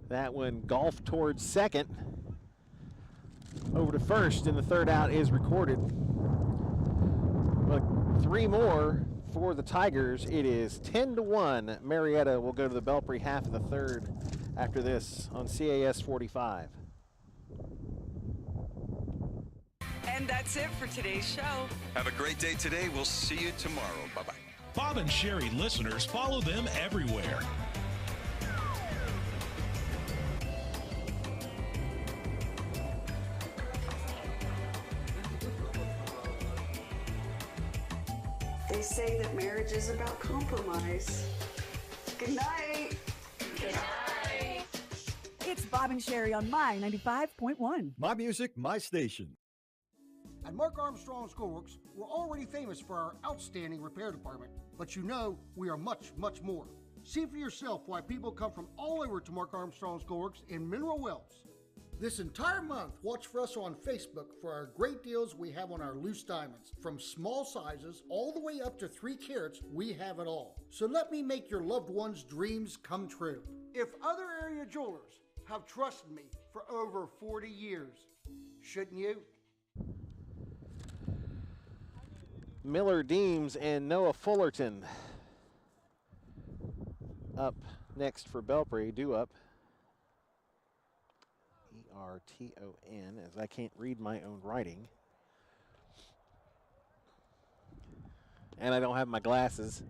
That one golfed towards second. Over to first, and the third out is recorded. But 3 more for the Tigers. It is 10-1. Marietta will go to the Belpre half of the third after this on CAS 45. And that's it for today's show. Have a great day today. We'll see you tomorrow. Bye-bye. Bob and Sherry listeners, follow them everywhere. They say that marriage is about compromise. Good night. Good night. It's Bob and Sherry on My 95.1. My music, my station. At Mark Armstrong Schoolworks, we're already famous for our outstanding repair department, but you know we are much, much more. See for yourself why people come from all over to Mark Armstrong Schoolworks in Mineral Wells. This entire month, watch for us on Facebook for our great deals we have on our loose diamonds. From small sizes all the way up to 3 carats, we have it all. So let me make your loved one's dreams come true. If other area jewelers have trusted me for over 40 years, shouldn't you? Miller Deems and Noah Fullerton up next for Belpre. Due up. E-R-T-O-N, as I can't read my own writing. And I don't have my glasses.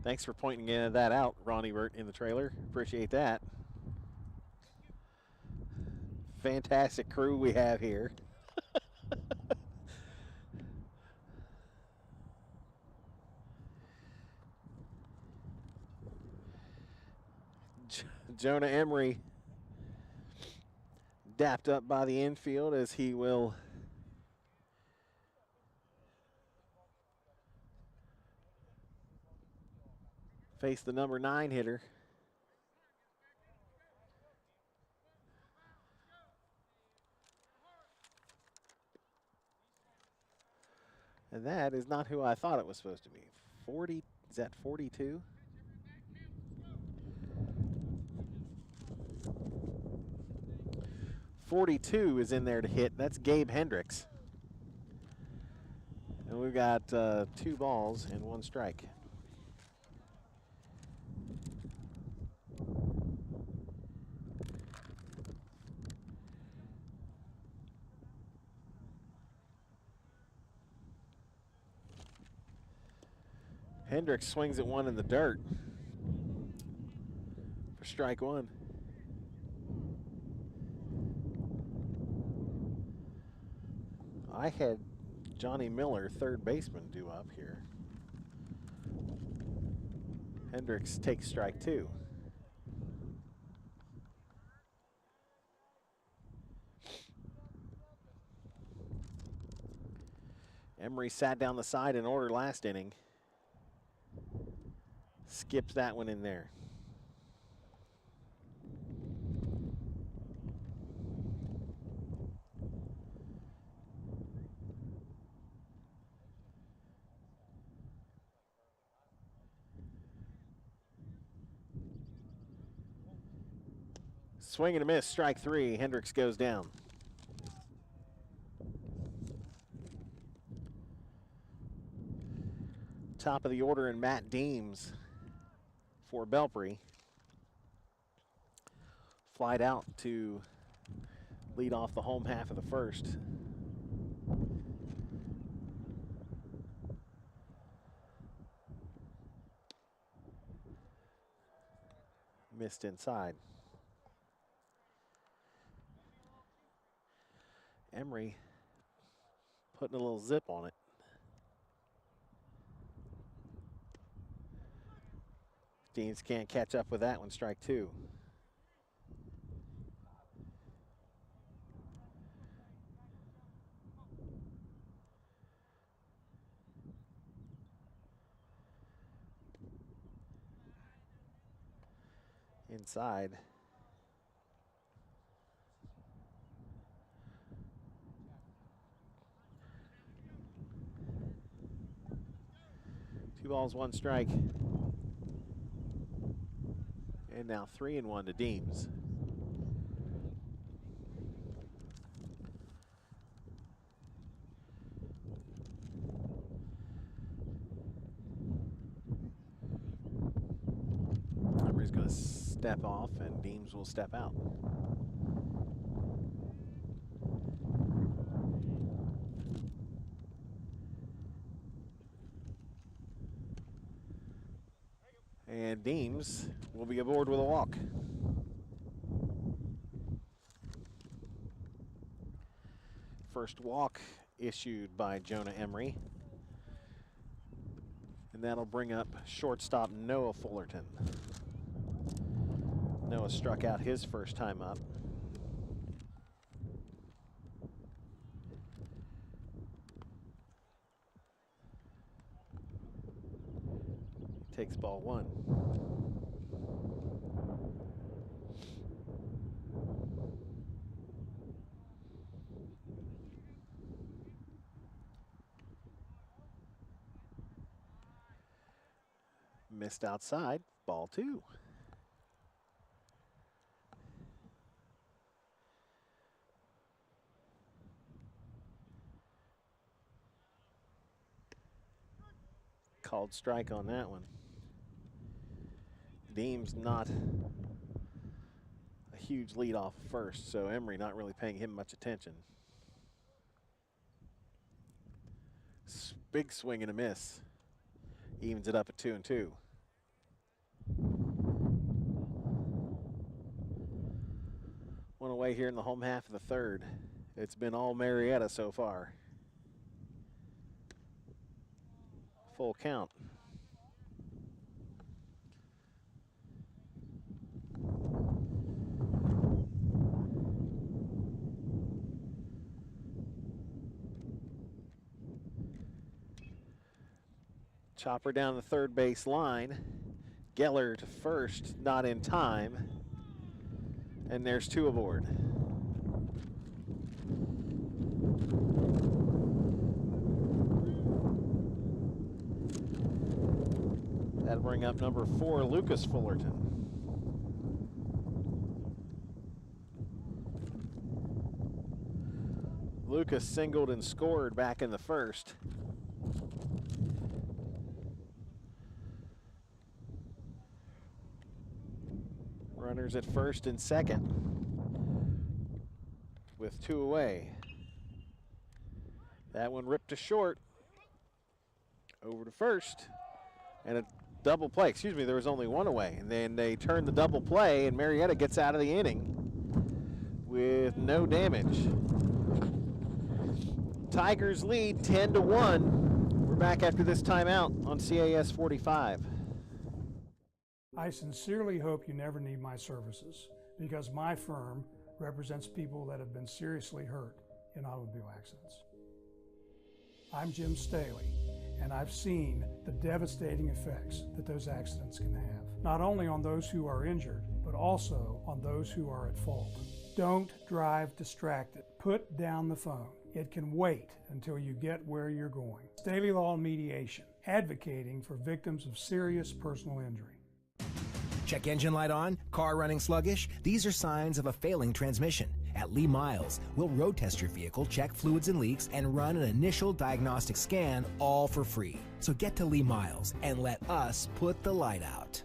Thanks for pointing that out, Ronnie Burt in the trailer. Appreciate that. Fantastic crew we have here. Jonah Emery dapped up by the infield as he will face the number 9 hitter. And that is not who I thought it was supposed to be. 40, is that 42? .42 is in there to hit. That's Gabe Hendricks. And we've got 2 balls and 1 strike. Hendricks swings at 1 in the dirt for strike 1. I had Johnny Miller, third baseman, due up here. Hendricks takes strike 2. Emery sat down the side in order last inning. Skips that one in there. Swing and a miss, strike 3. Hendricks goes down. Top of the order, and Matt Deems for Belpre. Flied out to lead off the home half of the first. Missed inside. Emery putting a little zip on it. Deans can't catch up with that one, strike 2. Inside. 2 balls, 1 strike. And now 3-1 to Deems. Emery's going to step off and Deems will step out. And Deems will be aboard with a walk. First walk issued by Jonah Emery. And that'll bring up shortstop Noah Fullerton. Noah struck out his first time up. Takes ball 1. Missed outside, ball 2. Called strike on that one. Deems not a huge lead off first, so Emery not really paying him much attention. Big swing and a miss. Evens it up at 2-2. One away here in the home half of the third. It's been all Marietta so far. Full count. Chopper down the third base line. Geller to first, not in time. And there's 2 aboard. That'll bring up number 4, Lucas Fullerton. Lucas singled and scored back in the first. Runners at first and second with 2 away. That one ripped to short. Over to first. And a double play. Excuse me, there was only 1 away. And then they turn the double play, and Marietta gets out of the inning with no damage. Tigers lead 10-1. We're back after this timeout on CAS 45. I sincerely hope you never need my services, because my firm represents people that have been seriously hurt in automobile accidents. I'm Jim Staley, and I've seen the devastating effects that those accidents can have, not only on those who are injured, but also on those who are at fault. Don't drive distracted. Put down the phone. It can wait until you get where you're going. Staley Law Mediation, advocating for victims of serious personal injury. Check engine light on, car running sluggish. These are signs of a failing transmission. At Lee Miles, we'll road test your vehicle, check fluids and leaks, and run an initial diagnostic scan, all for free. So get to Lee Miles and let us put the light out.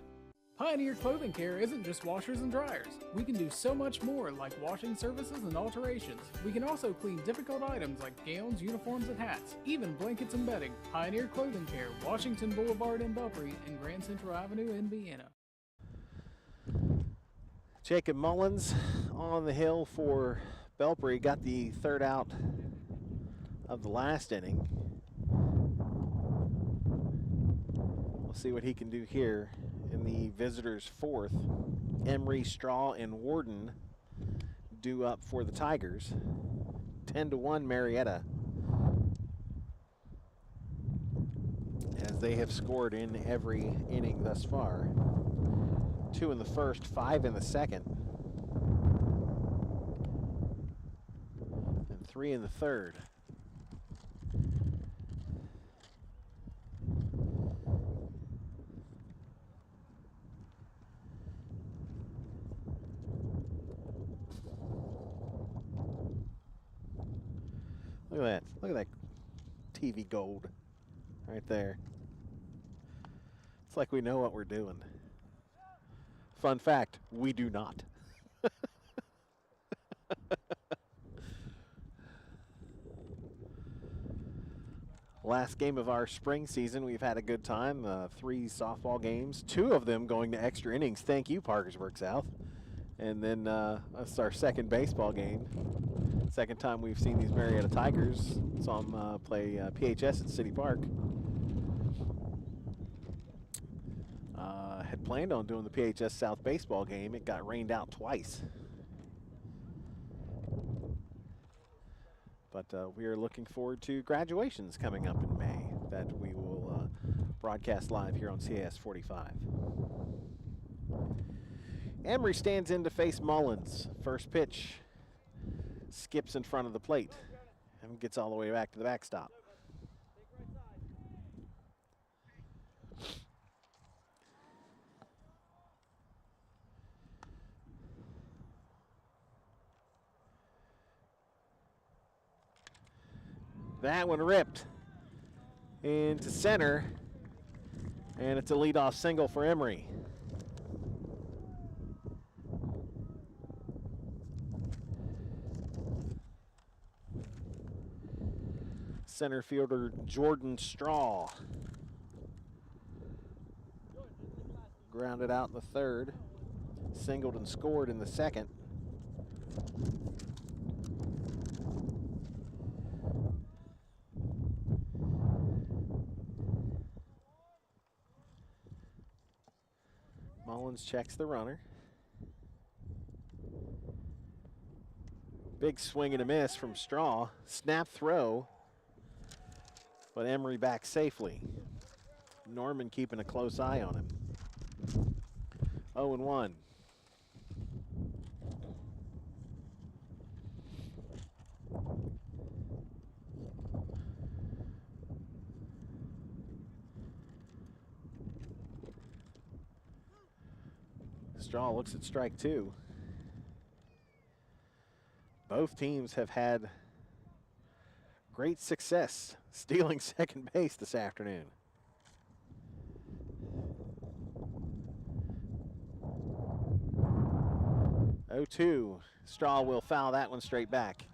Pioneer Clothing Care isn't just washers and dryers. We can do so much more, like washing services and alterations. We can also clean difficult items like gowns, uniforms, and hats, even blankets and bedding. Pioneer Clothing Care, Washington Boulevard in Belpre and Grand Central Avenue in Vienna. Jacob Mullins on the hill for Belpre, got the third out of the last inning. We'll see what he can do here in the visitors' fourth. Emery, Straw, and Warden due up for the Tigers. 10-1 Marietta, as they have scored in every inning thus far. 2 in the first, 5 in the second, and 3 in the third. Look at that. Look at that TV gold right there. It's like we know what we're doing. Fun fact, we do not. Last game of our spring season, we've had a good time. 3 softball games, 2 of them going to extra innings. Thank you, Parkersburg South. And then that's our second baseball game. Second time we've seen these Marietta Tigers. Saw them play PHS at City Park. Had planned on doing the PHS South baseball game. It got rained out twice. But we are looking forward to graduations coming up in May that we will broadcast live here on CAS 45. Emory stands in to face Mullins. First pitch skips in front of the plate and gets all the way back to the backstop. That one ripped into center, and it's a leadoff single for Emory. Center fielder Jordan Straw grounded out in the third, singled and scored in the second. Mullins checks the runner. Big swing and a miss from Straw. Snap throw, but Emory back safely. Norman keeping a close eye on him. 0-1. Straw looks at strike 2. Both teams have had great success stealing second base this afternoon. Oh, 2. Straw will foul that one straight back.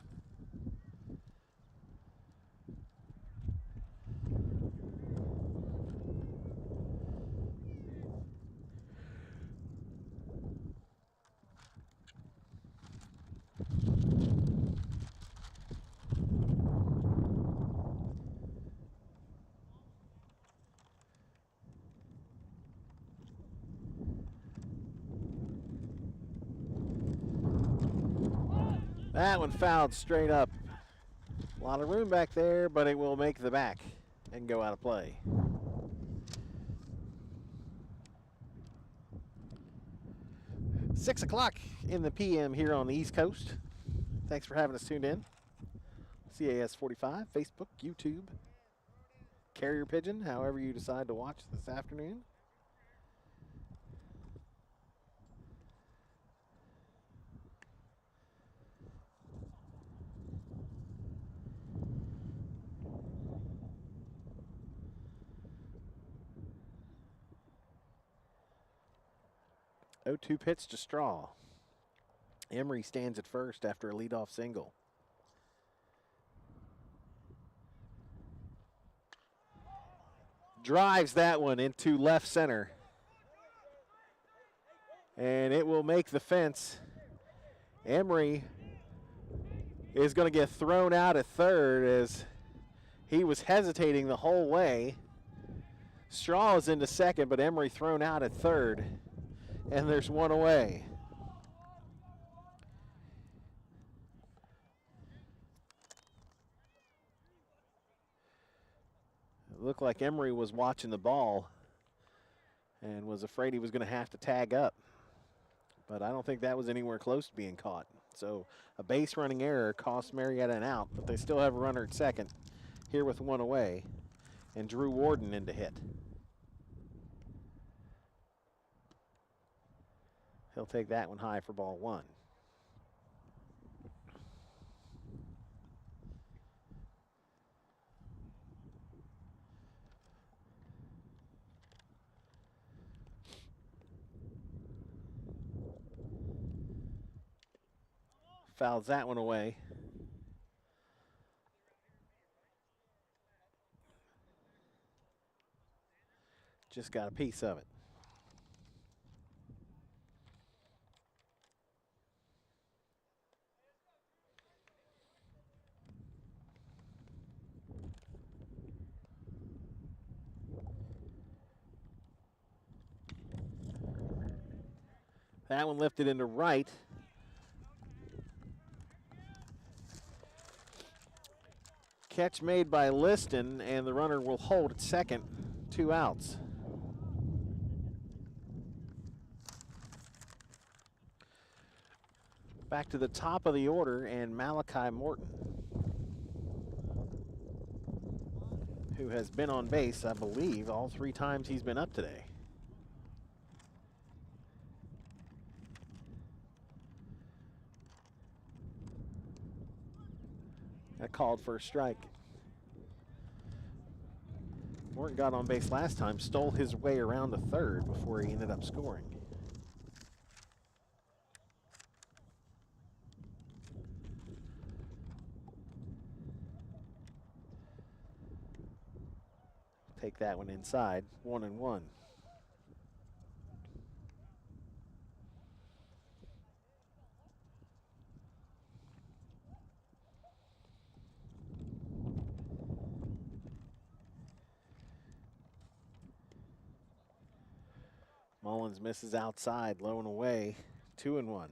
That one fouled straight up. A lot of room back there, but it will make the back and go out of play. Six o'clock in the PM here on the East Coast. Thanks for having us tuned in. CAS 45, Facebook, YouTube, Carrier Pigeon, however you decide to watch this afternoon. Oh, 2 pitch to Straw. Emory stands at first after a leadoff single. Drives that one into left center. And it will make the fence. Emory is going to get thrown out at third as he was hesitating the whole way. Straw is into second, but Emory thrown out at third. And there's one away. It looked like Emory was watching the ball and was afraid he was going to have to tag up. But I don't think that was anywhere close to being caught. So a base running error cost Marietta an out, but they still have a runner at second here with one away. And Drew Warden in to hit. He'll take that one high for ball 1. Fouls that one away. Just got a piece of it. That one lifted into right. Catch made by Liston, and the runner will hold at second. 2 outs. Back to the top of the order, and Malachi Morton, who has been on base, I believe, all 3 times he's been up today. That called for a strike. Morton got on base last time, stole his way around to third before he ended up scoring. Take that one inside, 1-1. Mullins misses outside, low and away, 2-1.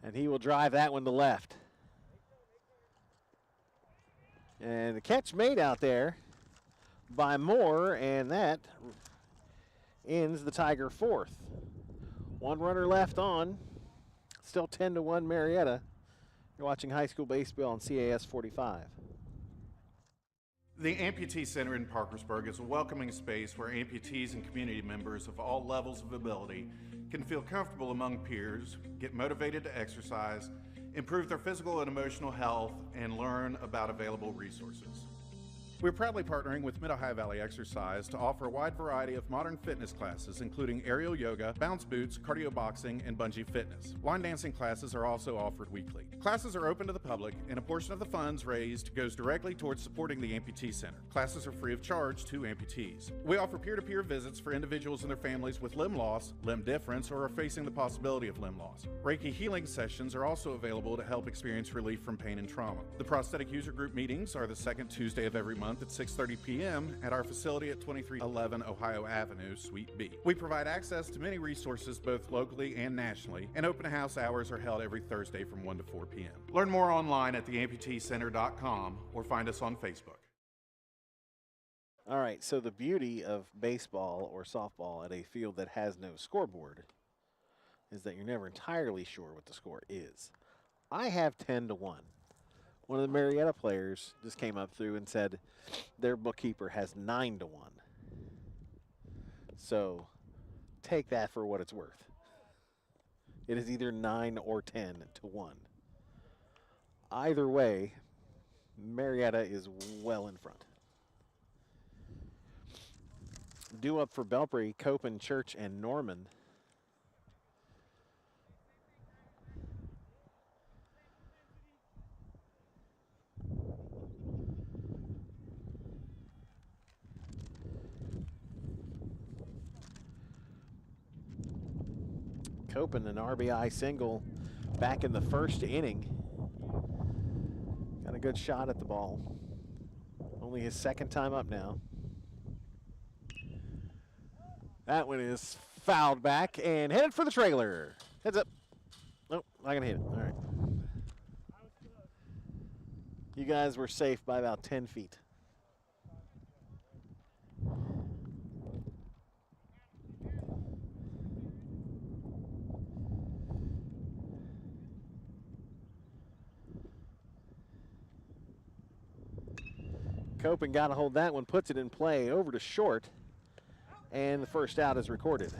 And he will drive that one to left. And the catch made out there by Moore, and that ends the Tiger 4th. 1 runner left on. Still 10-1 Marietta. You're watching high school baseball on CAS 45. The Amputee Center in Parkersburg is a welcoming space where amputees and community members of all levels of ability can feel comfortable among peers, get motivated to exercise, improve their physical and emotional health, and learn about available resources. We're proudly partnering with Mid-Ohio Valley Exercise to offer a wide variety of modern fitness classes, including aerial yoga, bounce boots, cardio boxing, and bungee fitness. Line dancing classes are also offered weekly. Classes are open to the public, and a portion of the funds raised goes directly towards supporting the Amputee Center. Classes are free of charge to amputees. We offer peer-to-peer visits for individuals and their families with limb loss, limb difference, or are facing the possibility of limb loss. Reiki healing sessions are also available to help experience relief from pain and trauma. The prosthetic user group meetings are the second Tuesday of every month at 6:30 p.m. at our facility at 2311 Ohio Avenue, Suite B. We provide access to many resources both locally and nationally, and open house hours are held every Thursday from 1 to 4 p.m. Learn more online at theamputeecenter.com or find us on Facebook. All right, so the beauty of baseball or softball at a field that has no scoreboard is that you're never entirely sure what the score is. I have 10-1. One of the Marietta players just came up through and said their bookkeeper has 9-1. So take that for what it's worth. It is either 9 or 10-1. Either way, Marietta is well in front. Due up for Belpre, Copen, Church, and Norman. Copen, an RBI single back in the first inning. Got a good shot at the ball. Only his second time up now. That one is fouled back and headed for the trailer. Heads up. Nope, not gonna hit it. All right. You guys were safe by about 10 feet. Copen got to hold that one, puts it in play over to short, and the first out is recorded.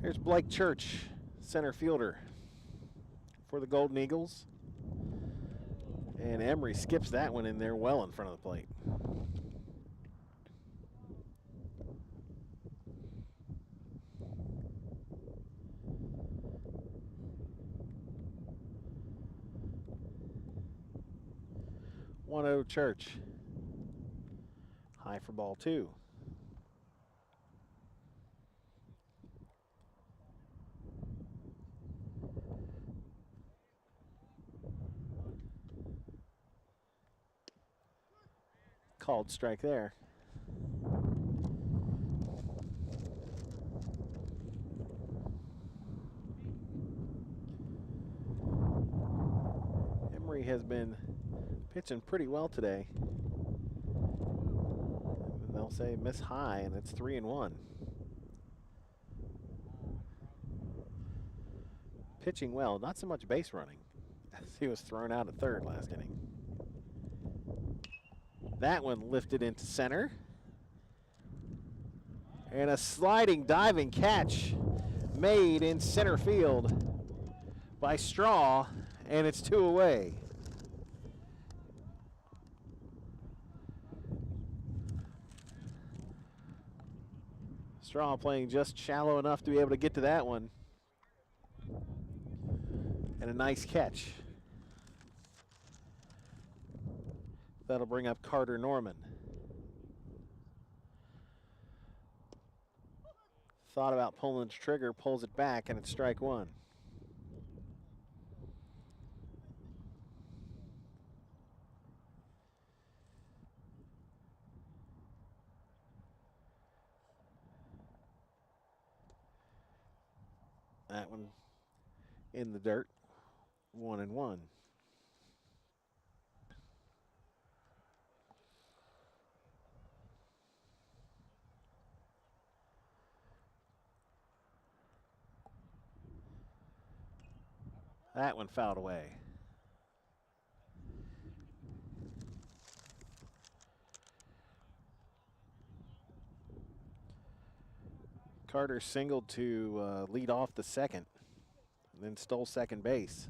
Here's Blake Church, center fielder for the Golden Eagles. And Emery skips that one in there well in front of the plate. Church. High for ball 2. Called strike there. Emery has been pitching pretty well today. And they'll say miss high, and it's 3-1. Pitching well, not so much base running, as he was thrown out at third last inning. That one lifted into center. And a sliding, diving catch made in center field by Straw, and it's 2 away. Straw playing just shallow enough to be able to get to that one. And a nice catch. That'll bring up Carter Norman. Thought about pulling the trigger, pulls it back, and it's strike 1. That one in the dirt, 1-1. That one fouled away. Carter singled to lead off the second, and then stole second base.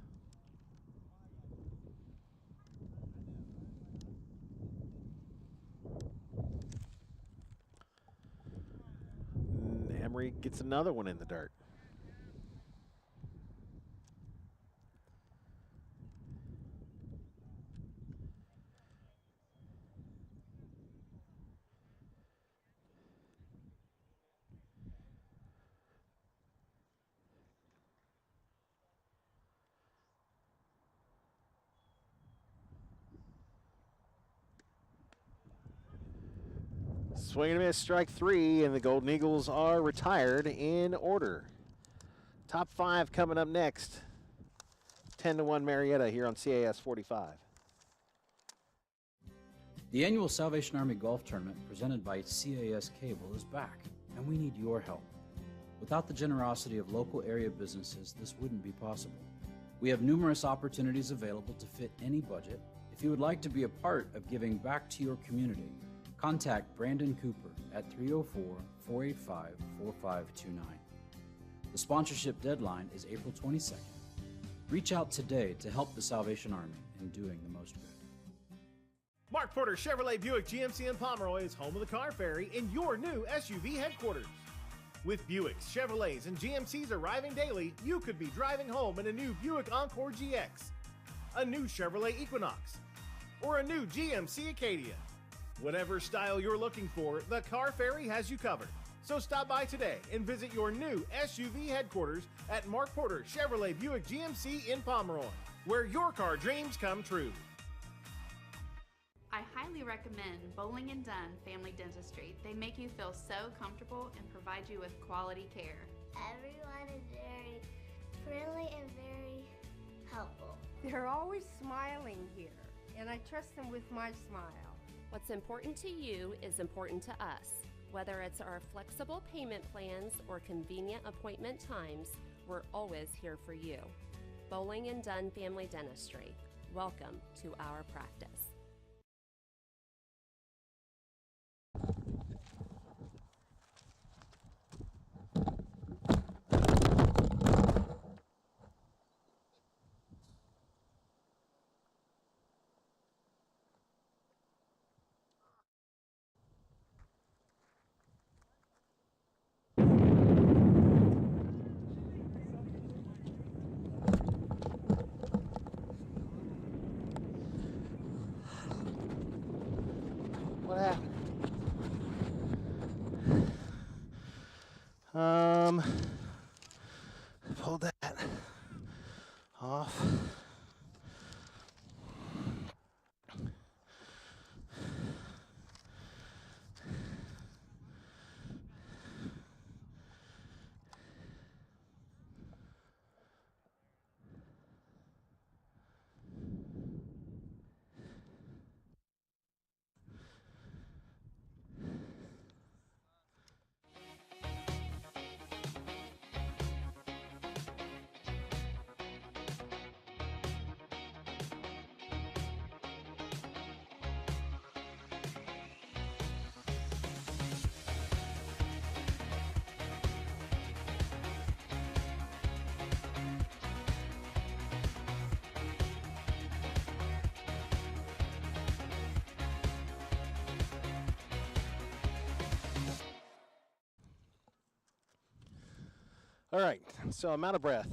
And Emery gets another one in the dirt. Swing and a miss, strike 3, and the Golden Eagles are retired in order. Top 5 coming up next. 10-1 Marietta here on CAS 45. The annual Salvation Army Golf Tournament presented by CAS Cable is back, and we need your help. Without the generosity of local area businesses, this wouldn't be possible. We have numerous opportunities available to fit any budget. If you would like to be a part of giving back to your community, contact Brandon Cooper at 304-485-4529. The sponsorship deadline is April 22nd. Reach out today to help the Salvation Army in doing the most good. Mark Porter Chevrolet Buick GMC in Pomeroy is home of the Car Ferry in your new SUV headquarters. With Buicks, Chevrolets, and GMCs arriving daily, you could be driving home in a new Buick Encore GX, a new Chevrolet Equinox, or a new GMC Acadia. Whatever style you're looking for, the Car Ferry has you covered. So stop by today and visit your new SUV headquarters at Mark Porter Chevrolet Buick GMC in Pomeroy, where your car dreams come true. I highly recommend Bowling & Dunn Family Dentistry. They make you feel so comfortable and provide you with quality care. Everyone is very friendly and very helpful. They're always smiling here, and I trust them with my smile. What's important to you is important to us. Whether it's our flexible payment plans or convenient appointment times, we're always here for you. Bowling & Dunn Family Dentistry. Welcome to our practice. Pull that off. All right, so I'm out of breath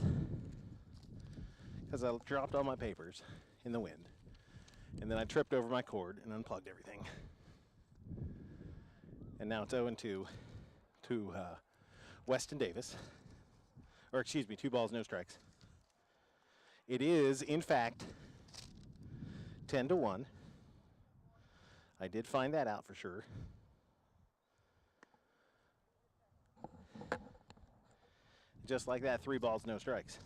because I dropped all my papers in the wind, and then I tripped over my cord and unplugged everything. And now it's 0-2 to Weston Davis, or excuse me, 2 balls, no strikes. It is, in fact, 10-1. I did find that out for sure. Just like that, 3 balls, no strikes.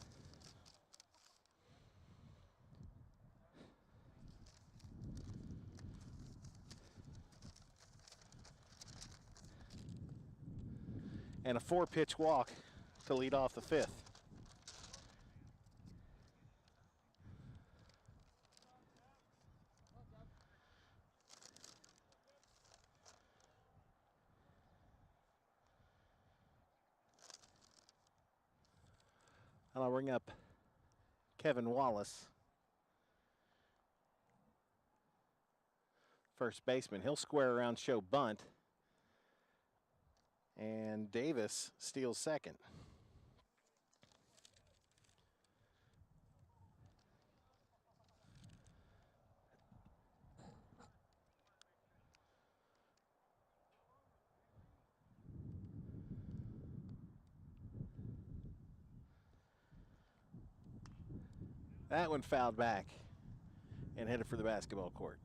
And a 4-pitch walk to lead off the 5th. And I'll bring up Kevin Wallace, first baseman. He'll square around, show bunt, and Davis steals second. That one fouled back and headed for the basketball court.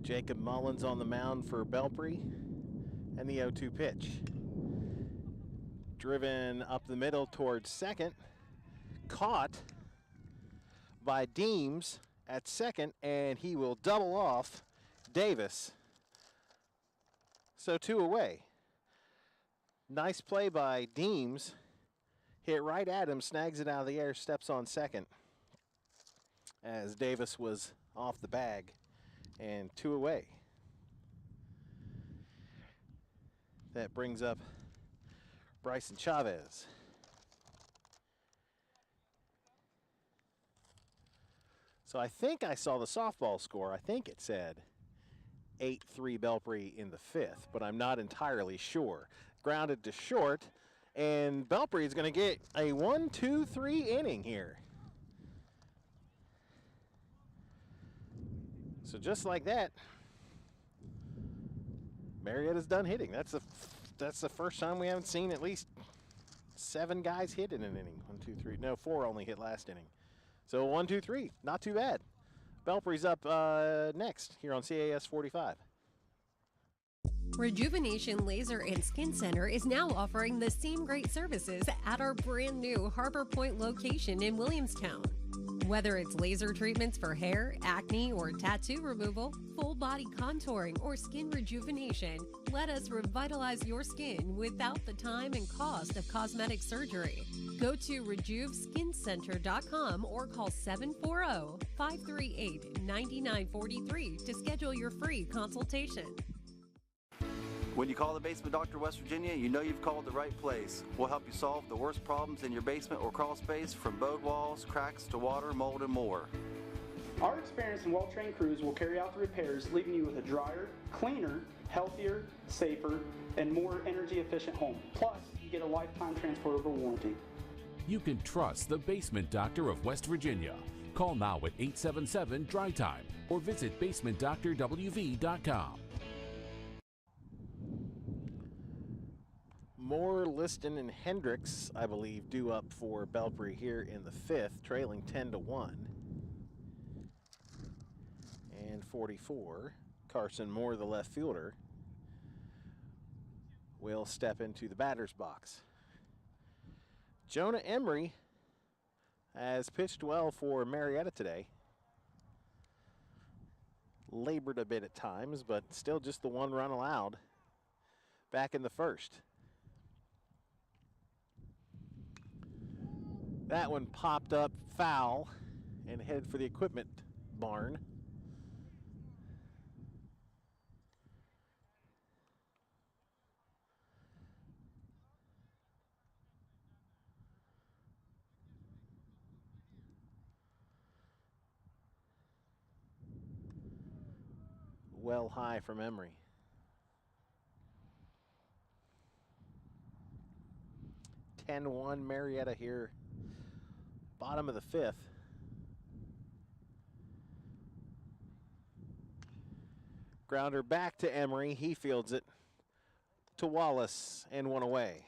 Jacob Mullins on the mound for Belpre, and the 0-2 pitch. Driven up the middle towards second, caught by Deems at second, and he will double off Davis. So 2 away. Nice play by Deems. Hit right at him, snags it out of the air, steps on second as Davis was off the bag, and 2 away. That brings up Bryson Chavez. So I think I saw the softball score. I think it said 8-3 Belpre in the 5th, but I'm not entirely sure. Grounded to short, and Belpre is going to get a 1-2-3 inning here. So just like that, Marietta's done hitting. That's the first time we haven't seen at least 7 guys hit in an inning. 1, 2, 3. No, 4 only hit last inning. So 1, 2, 3. Not too bad. Belpre's up next here on CAS 45. Rejuvenation Laser and Skin Center is now offering the same great services at our brand new Harbor Point location in Williamstown. Whether it's laser treatments for hair, acne, or tattoo removal, full body contouring, or skin rejuvenation, let us revitalize your skin without the time and cost of cosmetic surgery. Go to RejuveSkinCenter.com or call 740-538-9943 to schedule your free consultation. When you call the Basement Doctor West Virginia, you know you've called the right place. We'll help you solve the worst problems in your basement or crawl space, from bowed walls, cracks to water, mold, and more. Our experienced and well-trained crews will carry out the repairs, leaving you with a drier, cleaner, healthier, safer, and more energy-efficient home. Plus, you get a lifetime transferable warranty. You can trust the Basement Doctor of West Virginia. Call now at 877-DRY-TIME or visit basementdoctorwv.com. Moore, Liston, and Hendricks, I believe, due up for Belpre here in the 5th, trailing 10-1. And 44, Carson Moore, the left fielder, will step into the batter's box. Jonah Emery has pitched well for Marietta today. Labored a bit at times, but still just the one run allowed back in the 1st. That one popped up foul and headed for the equipment barn. Well high from Emery. (10-1) Marietta here, bottom of the 5th. Grounder back to Emery. He fields it to Wallace and one away.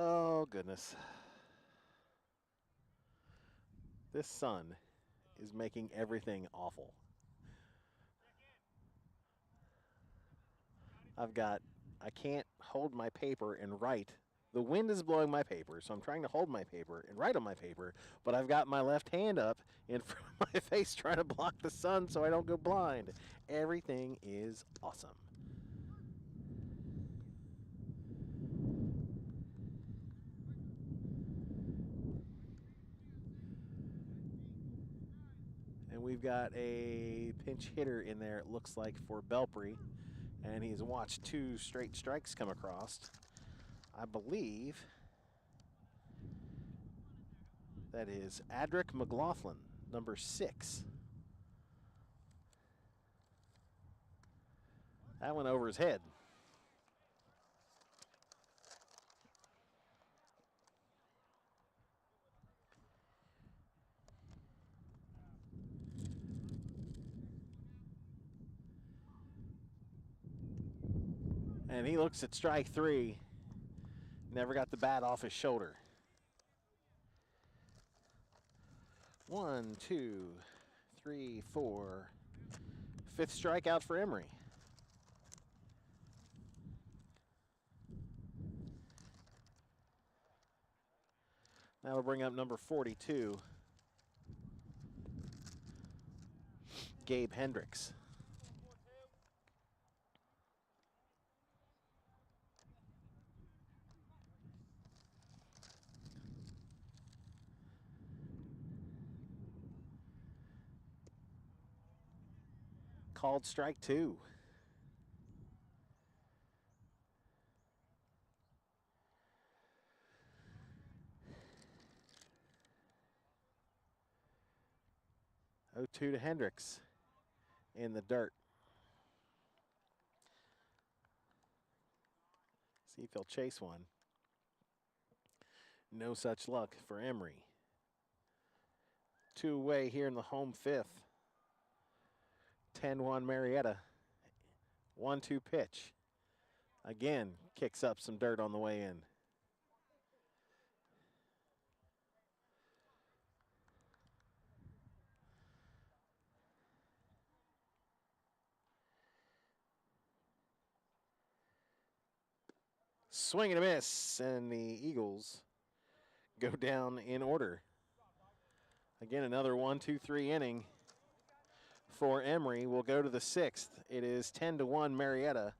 Oh, goodness. This sun is making everything awful. I can't hold my paper and write. The wind is blowing my paper, so I'm trying to hold my paper and write on my paper, but I've got my left hand up in front of my face trying to block the sun so I don't go blind. Everything is awesome. And we've got a pinch hitter in there, it looks like, for Belpre. And he's watched 2 straight strikes come across. I believe that is Adric McLaughlin, number 6. That went over his head. And he looks at strike 3. Never got the bat off his shoulder. 1, 2, 3, 4. 5th strikeout for Emery. That'll bring up number 42, Gabe Hendricks. Called strike 2. Oh, 2 to Hendricks in the dirt. See if he'll chase one. No such luck for Emery. 2 away here in the home 5th. 10-1 Marietta. 1-2 pitch. Again, kicks up some dirt on the way in. Swing and a miss, and the Eagles go down in order. Again, another 1-2-3 inning for Emery. We'll go to the 6th. It is 10-1 Marietta.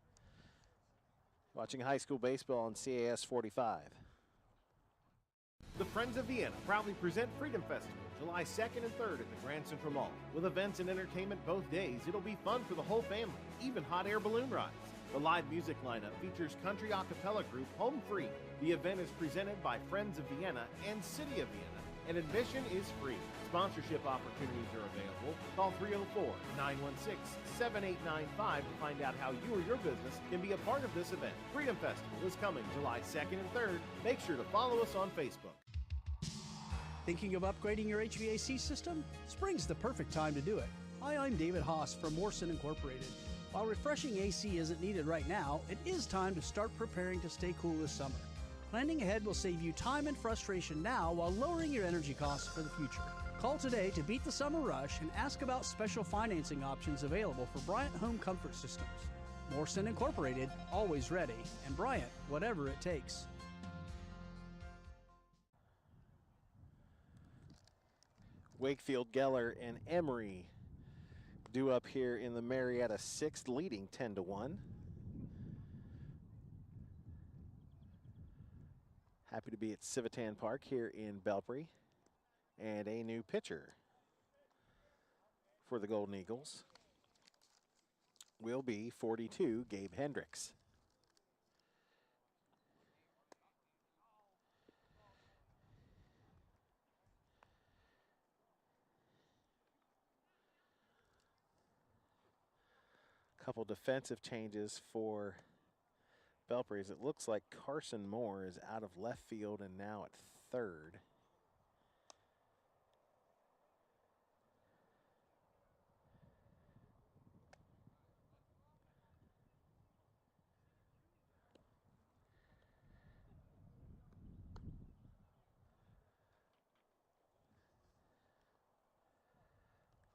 Watching high school baseball on CAS 45. The Friends of Vienna proudly present Freedom Festival, July 2nd and 3rd at the Grand Central Mall. With events and entertainment both days, it'll be fun for the whole family, even hot air balloon rides. The live music lineup features country a cappella group Home Free. The event is presented by Friends of Vienna and City of Vienna, and admission is free. Sponsorship opportunities are available. Call 304-916-7895 to find out how you or your business can be a part of this event. Freedom Festival is coming July 2nd and 3rd. Make sure to follow us on Facebook. Thinking of upgrading your HVAC system? Spring's the perfect time to do it. Hi, I'm David Haas from Morrison Incorporated. While refreshing AC isn't needed right now, it is time to start preparing to stay cool this summer. Planning ahead will save you time and frustration now while lowering your energy costs for the future. Call today to beat the summer rush and ask about special financing options available for Bryant Home Comfort Systems. Morrison Incorporated, always ready, and Bryant, whatever it takes. Wakefield, Geller, and Emory due up here in the Marietta 6th, leading 10-1. Happy to be at Civitan Park here in Belpre. And a new pitcher for the Golden Eagles will be 42, Gabe Hendricks. Couple defensive changes for Belpre. It looks like Carson Moore is out of left field and now at third.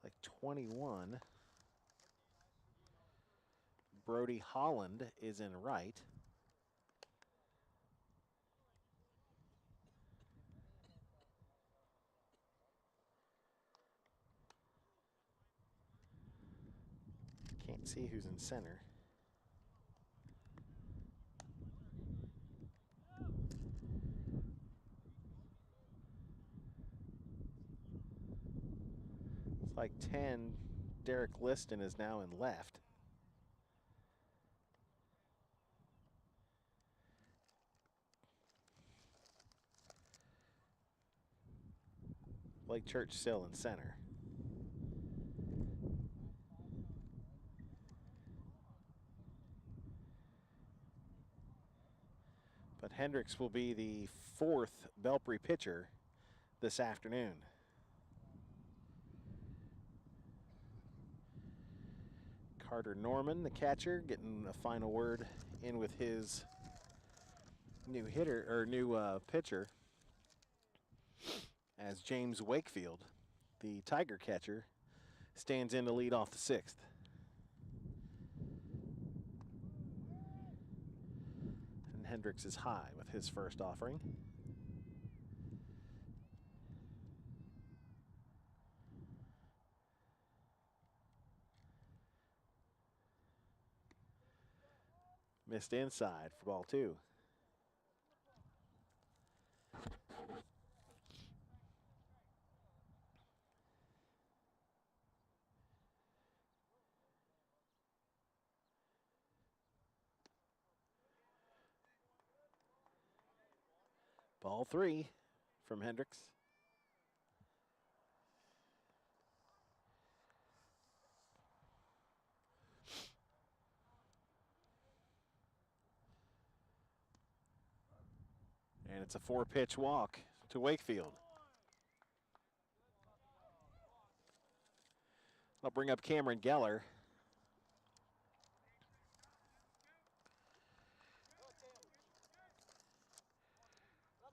Like 21. Brody Holland is in right. Can't see who's in center. It's like 10. Derek Liston is now in left. Blake Church still in center. But Hendricks will be the 4th Belpre pitcher this afternoon. Carter Norman, the catcher, getting a final word in with his new hitter or new pitcher, as James Wakefield, the Tiger catcher, stands in to lead off the 6th. And Hendricks is high with his first offering. Missed inside for ball 2. Ball 3 from Hendricks. And it's a 4-pitch walk to Wakefield. I'll bring up Cameron Geller.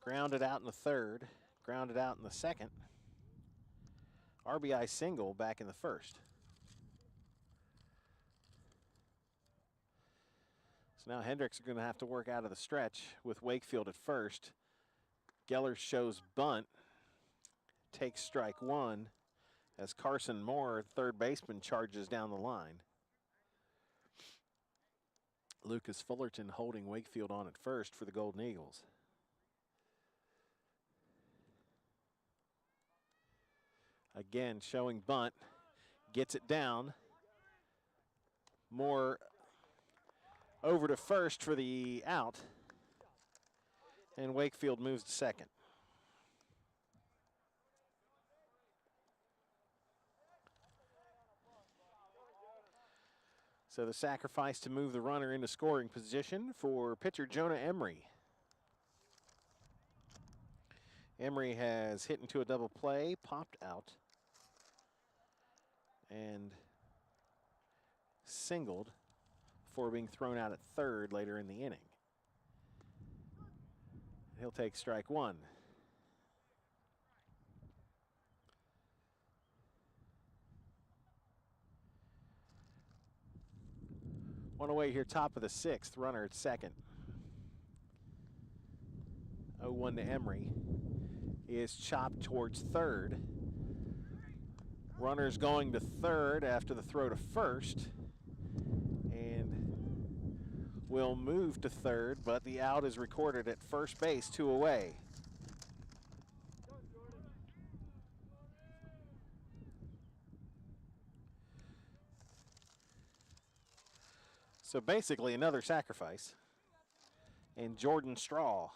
Grounded out in the 3rd, grounded out in the 2nd. RBI single back in the 1st. So now Hendricks is going to have to work out of the stretch with Wakefield at first. Geller shows bunt, takes strike 1 as Carson Moore, third baseman, charges down the line. Lucas Fullerton holding Wakefield on at first for the Golden Eagles. Again, showing bunt, gets it down. Moore over to first for the out, and Wakefield moves to second. So the sacrifice to move the runner into scoring position for pitcher Jonah Emery. Emery has hit into a double play, popped out, and singled before being thrown out at third later in the inning. He'll take strike one. One away here, top of the sixth, runner at second. 0-1 to Emery. He is chopped towards third. Runner's going to third after the throw to first. And will move to third, but the out is recorded at first base, 2 away. So basically another sacrifice. And Jordan Straw.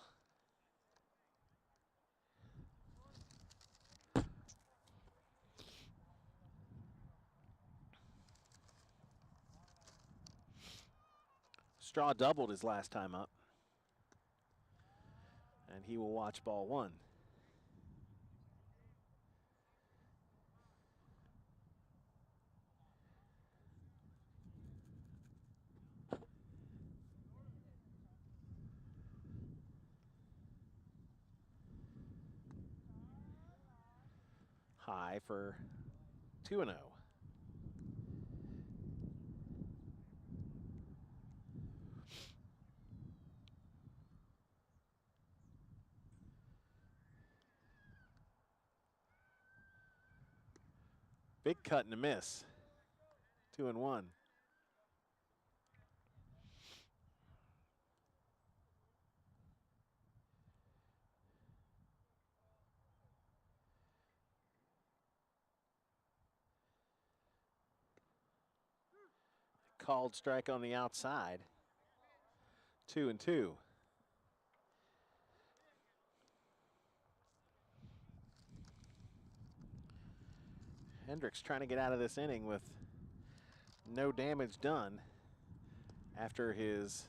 Straw doubled his last time up. And he will watch ball one. High for 2-0. Big cut and a miss. 2-1. Called strike on the outside. 2-2. Hendricks trying to get out of this inning with no damage done after his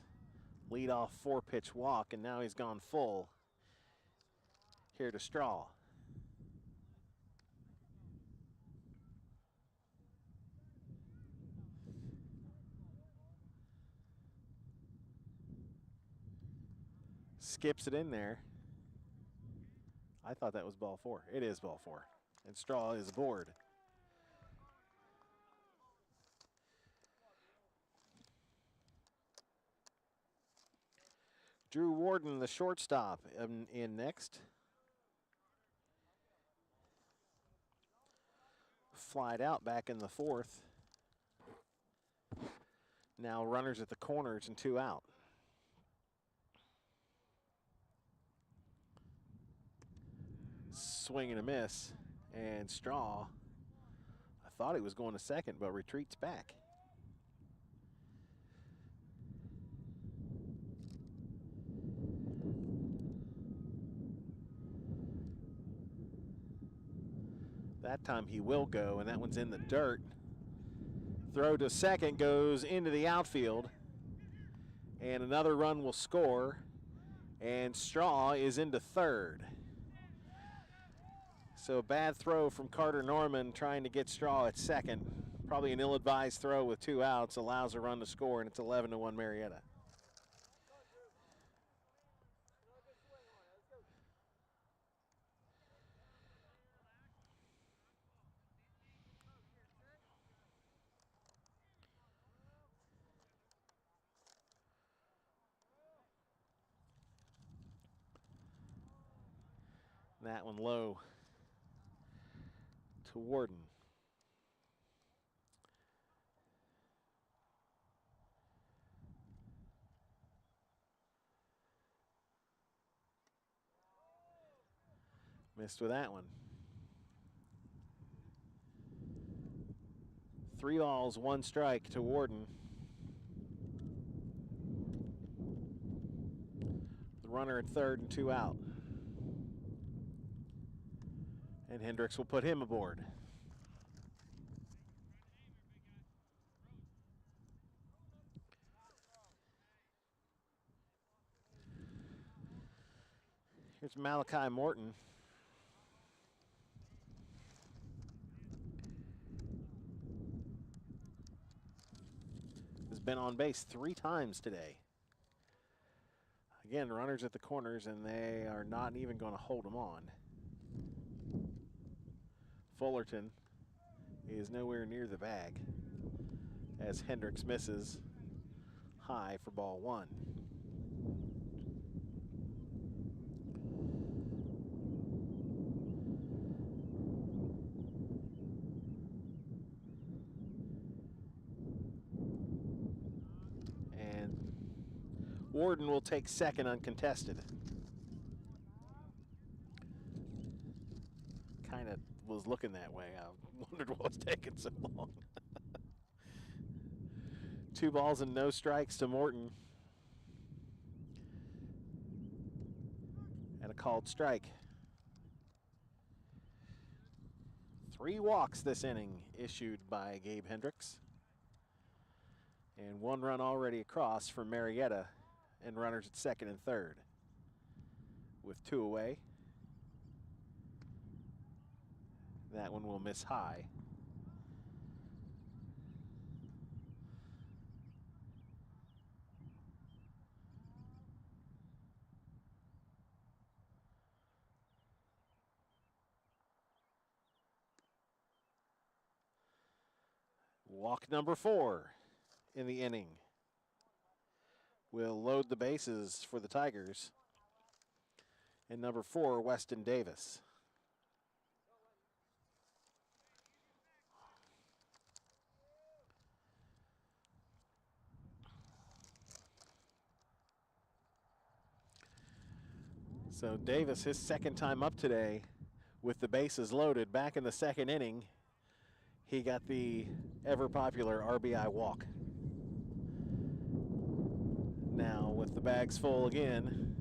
leadoff 4-pitch walk, and now he's gone full here to Straw. Skips it in there. I thought that was ball 4. It is ball 4. And Straw is aboard. Drew Warden, the shortstop, in next. Flied out back in the fourth. Now runners at the corners and 2 out. Swing and a miss, and Straw, I thought he was going to second, but retreats back. That time he will go, and that one's in the dirt. Throw to second goes into the outfield, and another run will score, and Straw is into third. So a bad throw from Carter Norman trying to get Straw at second. Probably an ill-advised throw with 2 outs, allows a run to score, and it's 11-1 Marietta. That one low to Warden. Missed with that one. 3 balls, 1 strike to Warden. The runner at third and 2 out. And Hendricks will put him aboard. Here's Malachi Morton. Has been on base 3 times today. Again, runners at the corners, and they are not even going to hold them on. Fullerton is nowhere near the bag as Hendricks misses high for ball 1. And Warden will take second uncontested. Kind of was looking that way. I wondered what was taking so long. 2 balls and no strikes to Morton. And a called strike. 3 walks this inning issued by Gabe Hendricks. And 1 run already across for Marietta, and runners at second and third. With 2 away. That one will miss high. Walk number 4 in the inning. Will load the bases for the Tigers. And number 4, Weston Davis. So Davis, his second time up today with the bases loaded. Back in the second inning, he got the ever-popular RBI walk. Now with the bags full again,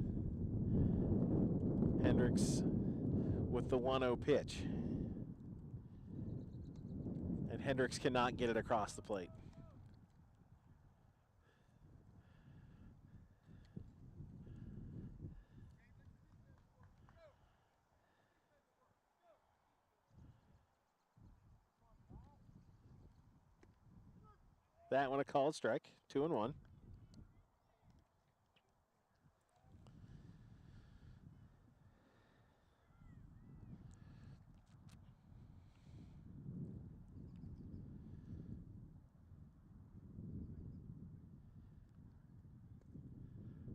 Hendricks with the 1-0 pitch. And Hendricks cannot get it across the plate. That one a called strike, 2-1.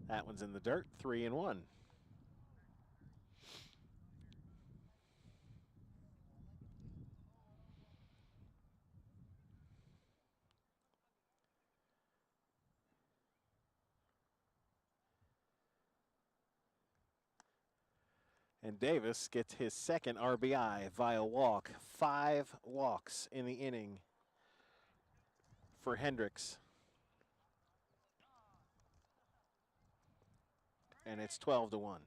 That one's in the dirt, 3-1. And Davis gets his second RBI via walk. 5 walks in the inning for Hendricks. And it's 12-1.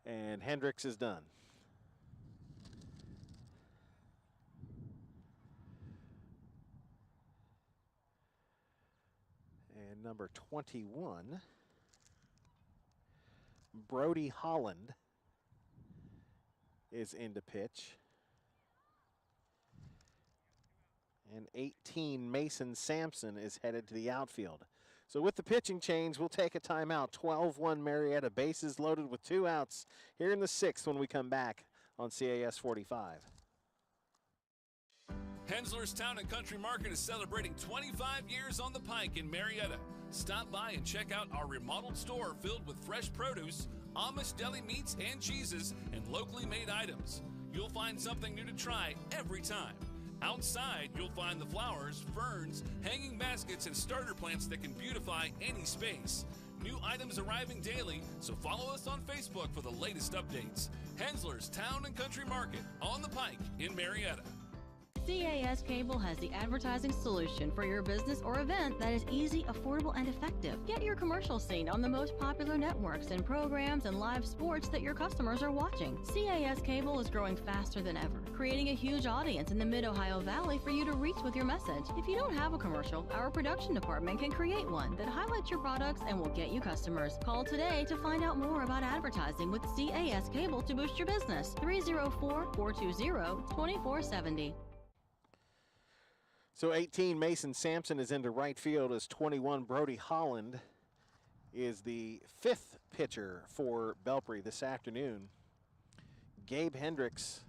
And Hendricks is done. And number 21, Brody Holland, is in to pitch. And 18, Mason Sampson, is headed to the outfield. So with the pitching change, we'll take a timeout. 12-1 Marietta, bases loaded with 2 outs here in the 6th when we come back on CAS 45. Hensler's Town and Country Market is celebrating 25 years on the Pike in Marietta. Stop by and check out our remodeled store filled with fresh produce, Amish deli meats and cheeses, and locally made items. You'll find something new to try every time. Outside, you'll find the flowers, ferns, hanging baskets, and starter plants that can beautify any space. New items arriving daily, so follow us on Facebook for the latest updates. Hensler's Town and Country Market on the Pike in Marietta. CAS Cable has the advertising solution for your business or event that is easy, affordable, and effective. Get your commercial seen on the most popular networks and programs and live sports that your customers are watching. CAS Cable is growing faster than ever, creating a huge audience in the Mid-Ohio Valley for you to reach with your message. If you don't have a commercial, our production department can create one that highlights your products and will get you customers. Call today to find out more about advertising with CAS Cable to boost your business. 304-420-2470. So 18, Mason Sampson is into right field as 21, Brody Holland is the 5th pitcher for Belpre this afternoon. Gabe Hendricks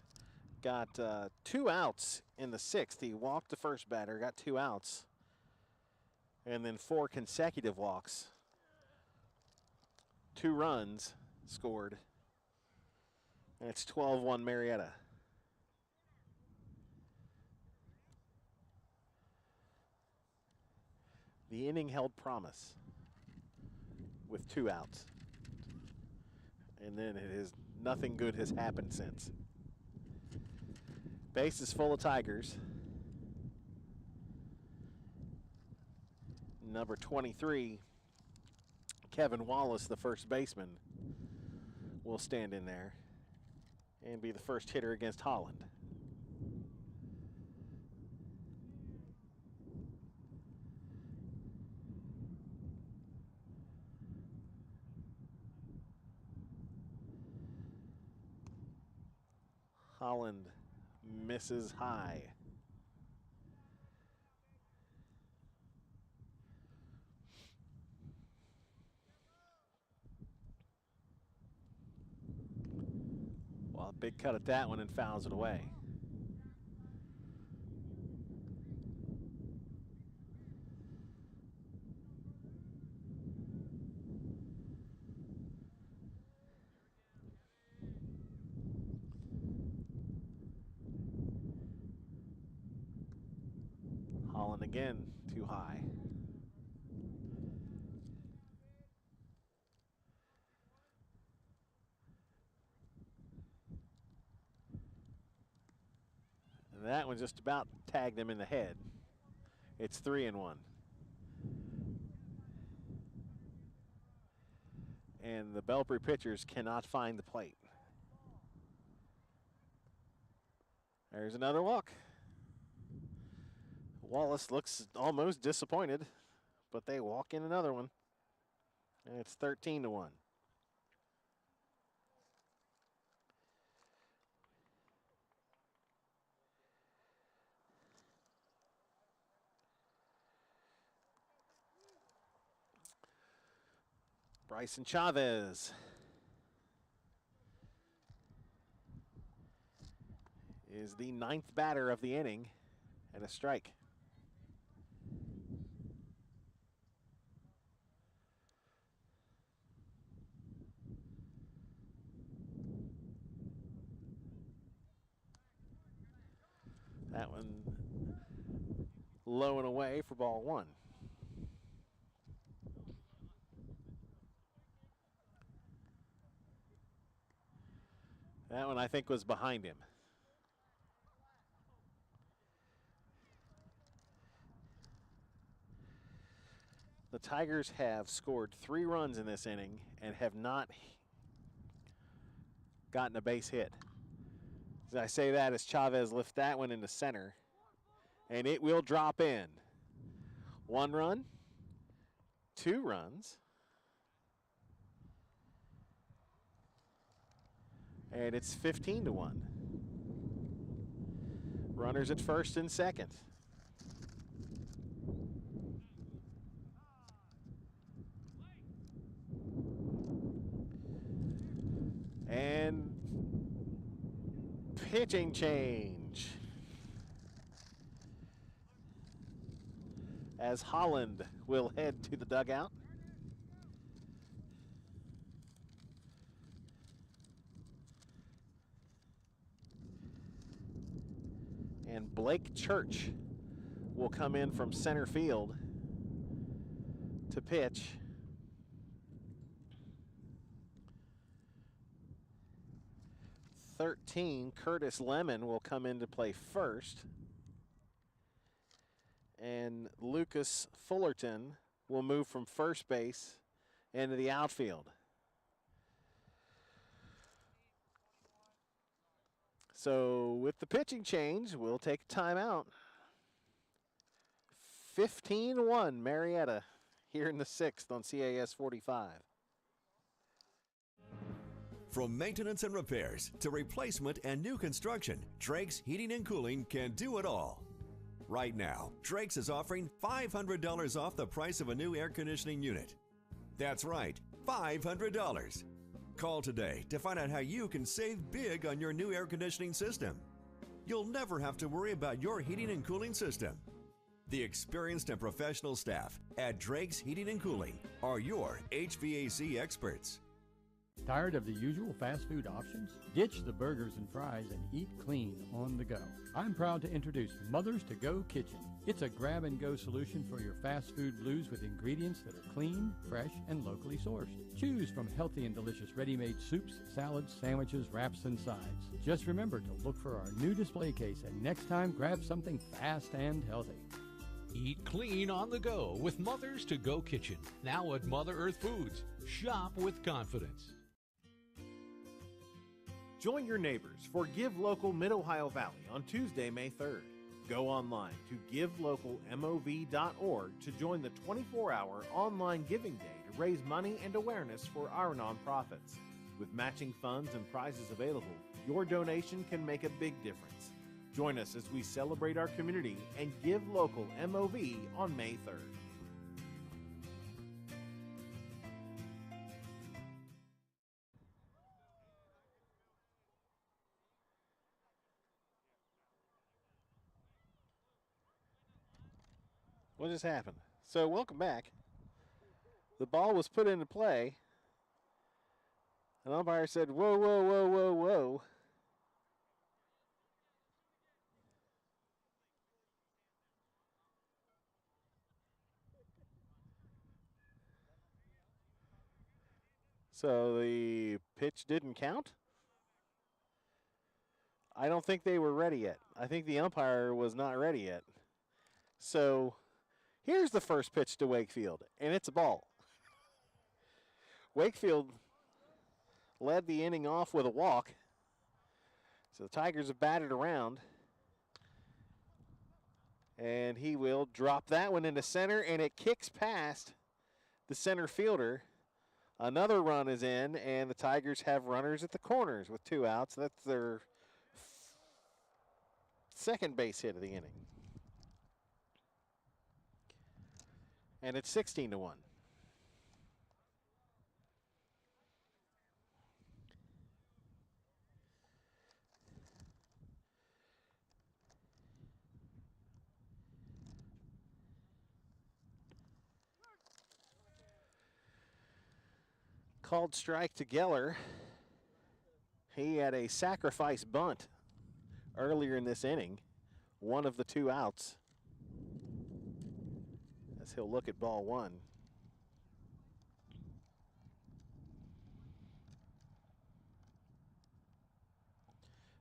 got 2 outs in the 6th. He walked the first batter, got 2 outs, and then 4 consecutive walks. 2 runs scored, and it's 12-1 Marietta. The inning held promise with 2 outs. And then nothing good has happened since. Base is full of Tigers. Number 23, Kevin Wallace, the first baseman, will stand in there and be the first hitter against Holland. Holland misses high. Well, a big cut at that one and fouls it away. Holland again, too high. And that one just about tagged him in the head. It's 3-1. And the Belpre pitchers cannot find the plate. There's another walk. Wallace looks almost disappointed, but they walk in another one. And it's 13-1. Bryson Chavez is the 9th batter of the inning and a strike. That one low and away for ball 1. That one I think was behind him. The Tigers have scored 3 runs in this inning and have not gotten a base hit. As I say that as Chavez lifts that one into center, and it will drop in. 1 run, 2 runs, and it's 15-1. Runners at first and second. And pitching change as Holland will head to the dugout. And Blake Church will come in from center field to pitch. Curtis Lemon will come in to play first. And Lucas Fullerton will move from first base into the outfield. So with the pitching change, we'll take a timeout. 15-1 Marietta here in the 6th on CAS 45. From maintenance and repairs to replacement and new construction, Drake's Heating and Cooling can do it all. Right now, Drake's is offering $500 off the price of a new air conditioning unit. That's right, $500. Call today to find out how you can save big on your new air conditioning system. You'll never have to worry about your heating and cooling system. The experienced and professional staff at Drake's Heating and Cooling are your HVAC experts. Tired of the usual fast food options? Ditch the burgers and fries and eat clean on the go. I'm proud to introduce Mother's To Go Kitchen. It's a grab-and-go solution for your fast food blues with ingredients that are clean, fresh, and locally sourced. Choose from healthy and delicious ready-made soups, salads, sandwiches, wraps, and sides. Just remember to look for our new display case, and next time grab something fast and healthy. Eat clean on the go with Mother's To Go Kitchen, now at Mother Earth Foods. Shop with confidence. Join your neighbors for Give Local Mid-Ohio Valley on Tuesday, May 3rd. Go online to givelocalmov.org to join the 24-hour online giving day to raise money and awareness for our nonprofits. With matching funds and prizes available, your donation can make a big difference. Join us as we celebrate our community and give local MOV on May 3rd. What just happened? So welcome back. The ball was put into play. An umpire said, whoa, whoa, whoa, whoa, whoa. So the pitch didn't count? I don't think they were ready yet. I think the umpire was not ready yet. So here's the first pitch to Wakefield, and it's a ball. Wakefield led the inning off with a walk. So the Tigers have batted around. And he will drop that one into center, and it kicks past the center fielder. Another run is in, and the Tigers have runners at the corners with 2 outs. That's their second base hit of the inning. And it's 16-1. Called strike to Geller. He had a sacrifice bunt earlier in this inning, one of the 2 outs. As he'll look at ball 1.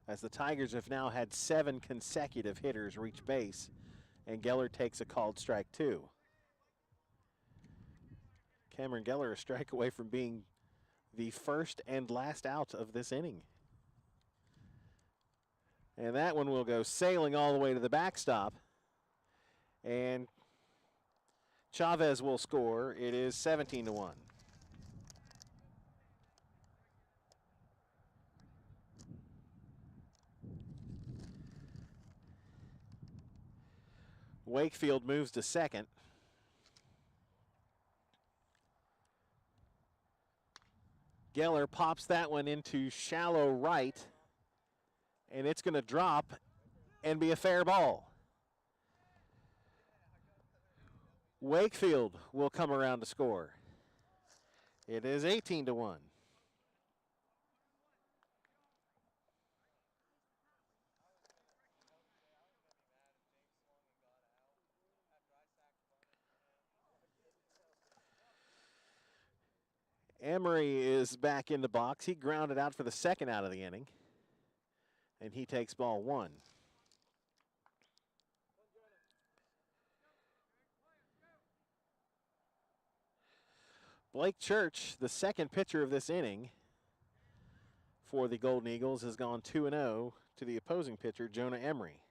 As the Tigers have now had 7 consecutive hitters reach base, and Geller takes a called strike 2. Cameron Geller a strike away from being the first and last out of this inning. And that one will go sailing all the way to the backstop. And Chavez will score. It is 17-1. Wakefield moves to second. Geller pops that one into shallow right, and it's going to drop and be a fair ball. Wakefield will come around to score. It is 18-1. Emery is back in the box. He grounded out for the second out of the inning, and he takes ball 1. Blake Church, the second pitcher of this inning for the Golden Eagles, has gone 2-0 to the opposing pitcher, Jonah Emery.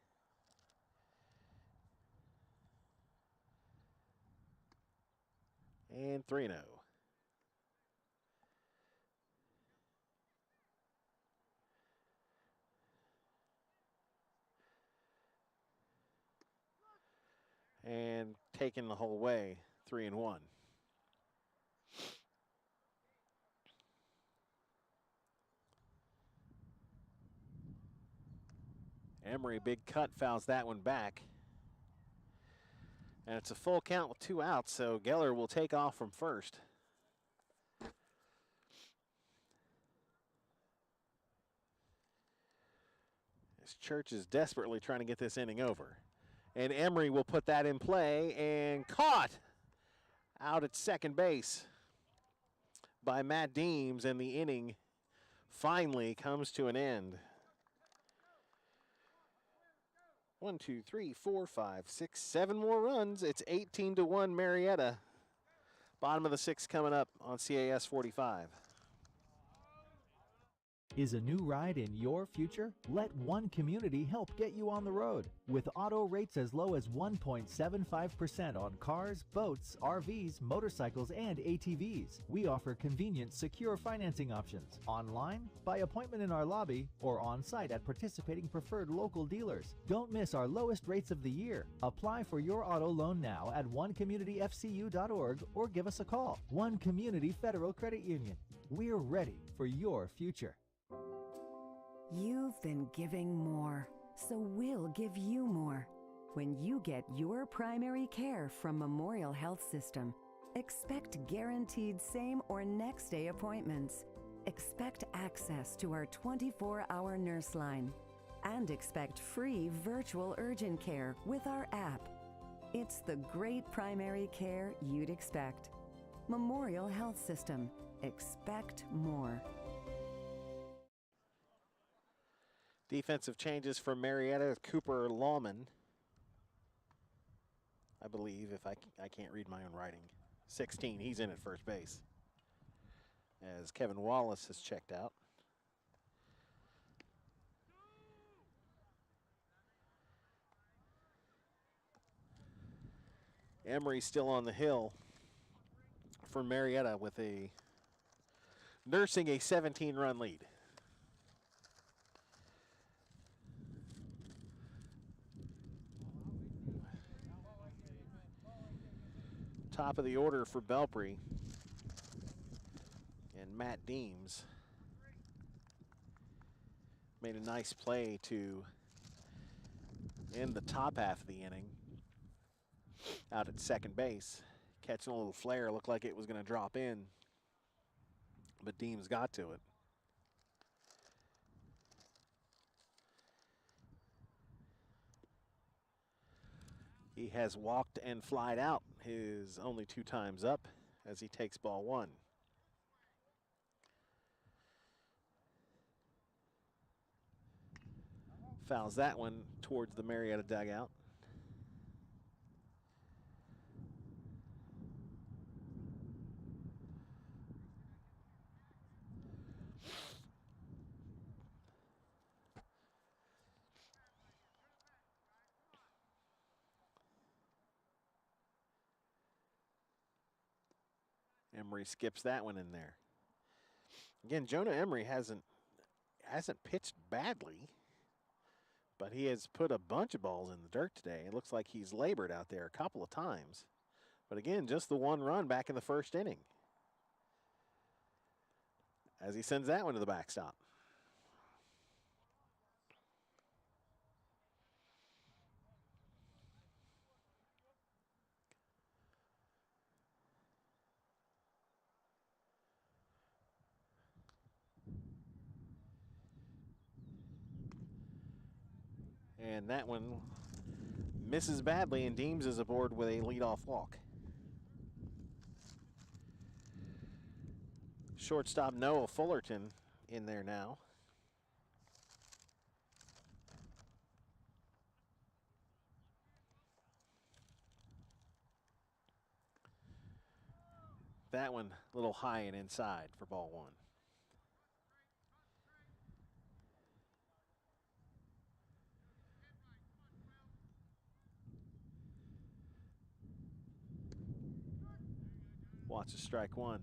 And 3-0. And taken the whole way, 3-1. Emery, big cut, fouls that one back. And it's a full count with 2 outs, so Geller will take off from first. As Church is desperately trying to get this inning over. And Emery will put that in play and caught out at second base by Matt Deems, and the inning finally comes to an end. 1, 2, 3, 4, 5, 6, 7 more runs. It's 18-1 Marietta. Bottom of the 6th coming up on CAS 45. Is a new ride in your future? Let One Community help get you on the road. With auto rates as low as 1.75% on cars, boats, RVs, motorcycles, and ATVs. We offer convenient, secure financing options. Online, by appointment in our lobby, or on-site at participating preferred local dealers. Don't miss our lowest rates of the year. Apply for your auto loan now at onecommunityfcu.org or give us a call. One Community Federal Credit Union. We're ready for your future. You've been giving more, so we'll give you more. When you get your primary care from Memorial Health System, expect guaranteed same or next day appointments. Expect access to our 24-hour nurse line. And expect free virtual urgent care with our app. It's the great primary care you'd expect. Memorial Health System. Expect more. Defensive changes for Marietta. Cooper Lawman, I believe, if I can't read my own writing. 16, he's in at first base. As Kevin Wallace has checked out. Emery still on the hill for Marietta with nursing a 17-run lead. Top of the order for Belpre and Matt Deems made a nice play to end the top half of the inning out at second base, catching a little flare. Looked like it was going to drop in, but Deems got to it. He has walked and flied out his only 2 times up as he takes ball 1. Fouls that one towards the Marietta dugout. Emery skips that one in there. Again, Jonah Emery hasn't pitched badly, but he has put a bunch of balls in the dirt today. It looks like he's labored out there a couple of times. But again, just the 1 run back in the first inning as he sends that one to the backstop. And that one misses badly, and Deems is aboard with a leadoff walk. Shortstop Noah Fullerton in there now. That one a little high and inside for ball 1. Watch a strike 1.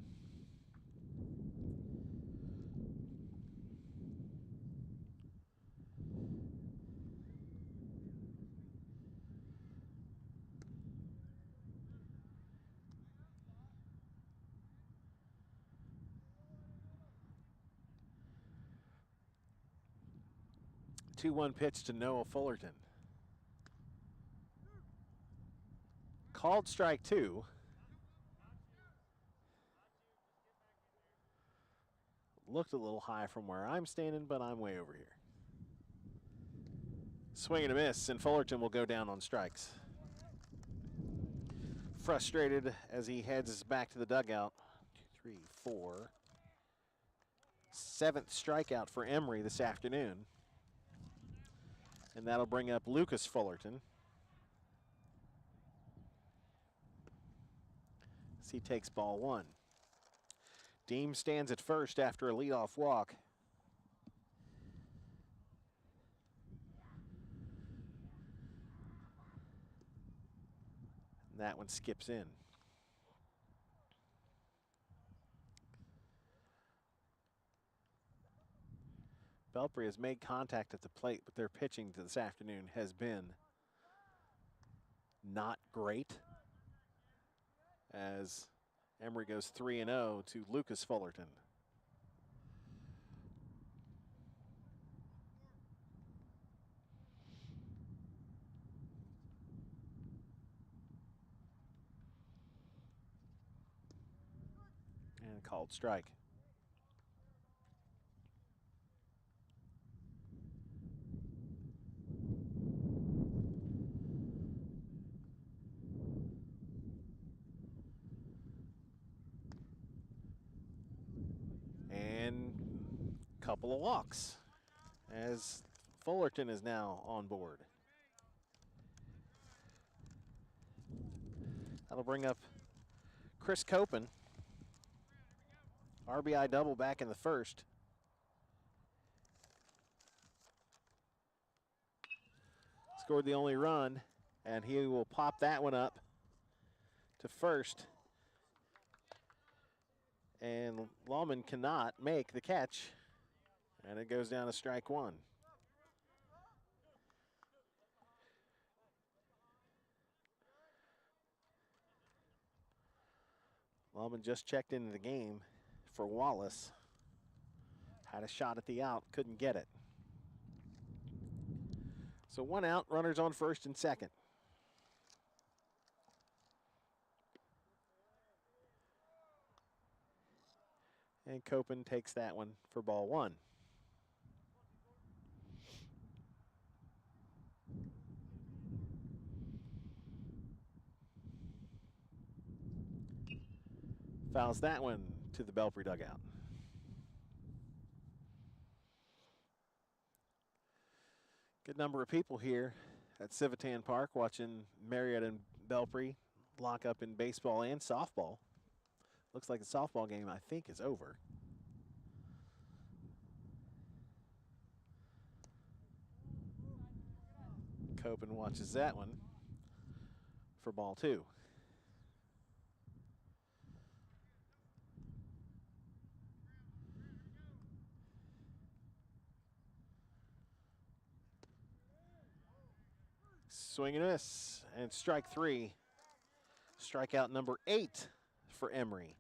Two 2-1 pitch to Noah Fullerton. Called strike 2. Looked a little high from where I'm standing, but I'm way over here. Swing and a miss, and Fullerton will go down on strikes. Frustrated as he heads back to the dugout. 2, 3, 4. 7th strikeout for Emory this afternoon. And that'll bring up Lucas Fullerton. As he takes ball 1. Deem stands at first after a leadoff walk. And that one skips in. Belpre has made contact at the plate, but their pitching this afternoon has been not great, as Emory goes 3-0 to Lucas Fullerton. And called strike. And couple of walks as Fullerton is now on board. That'll bring up Chris Copen. RBI double back in the first. Scored the only run, and he will pop that one up to first. And Lawman cannot make the catch, and it goes down to strike 1. Lawman just checked into the game for Wallace. Had a shot at the out, couldn't get it. So 1 out, runners on first and second. And Copen takes that one for ball 1. Fouls that one to the Belpre dugout. Good number of people here at Civitan Park watching Marietta and Belpre lock up in baseball and softball. Looks like the softball game, I think, is over. Copen watches that one for ball 2. Swing and miss, and strike 3. Strikeout number 8 for Emory.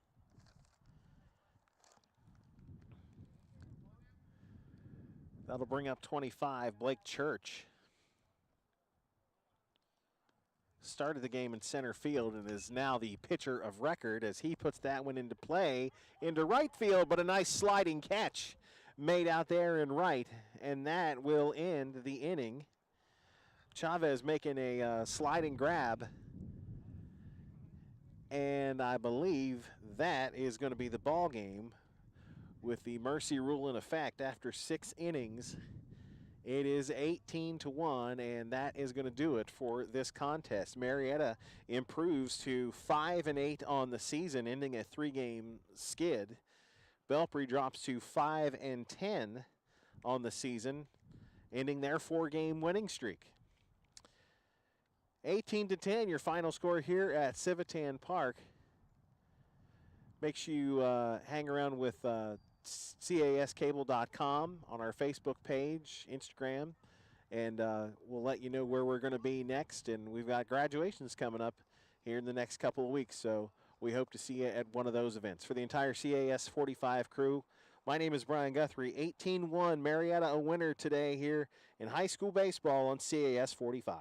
That'll bring up 25, Blake Church. Started the game in center field and is now the pitcher of record as he puts that one into play into right field, but a nice sliding catch made out there in right, and that will end the inning. Chavez making a sliding grab, and I believe that is going to be the ball game with the mercy rule in effect after 6 innings It is 18-1, and that is going to do it for this contest. Marietta improves to 5-8 on the season, ending a 3-game skid. Belpre drops to 5-10 on the season, ending their 4-game winning streak. 18-10, your final score here at Civitan Park. Make sure you hang around with cascable.com on our Facebook page, Instagram, and we'll let you know where we're going to be next. And we've got graduations coming up here in the next couple of weeks, so we hope to see you at one of those events. For the entire CAS 45 crew, my name is Brian Guthrie. 18-1, Marietta a winner today here in high school baseball on CAS 45.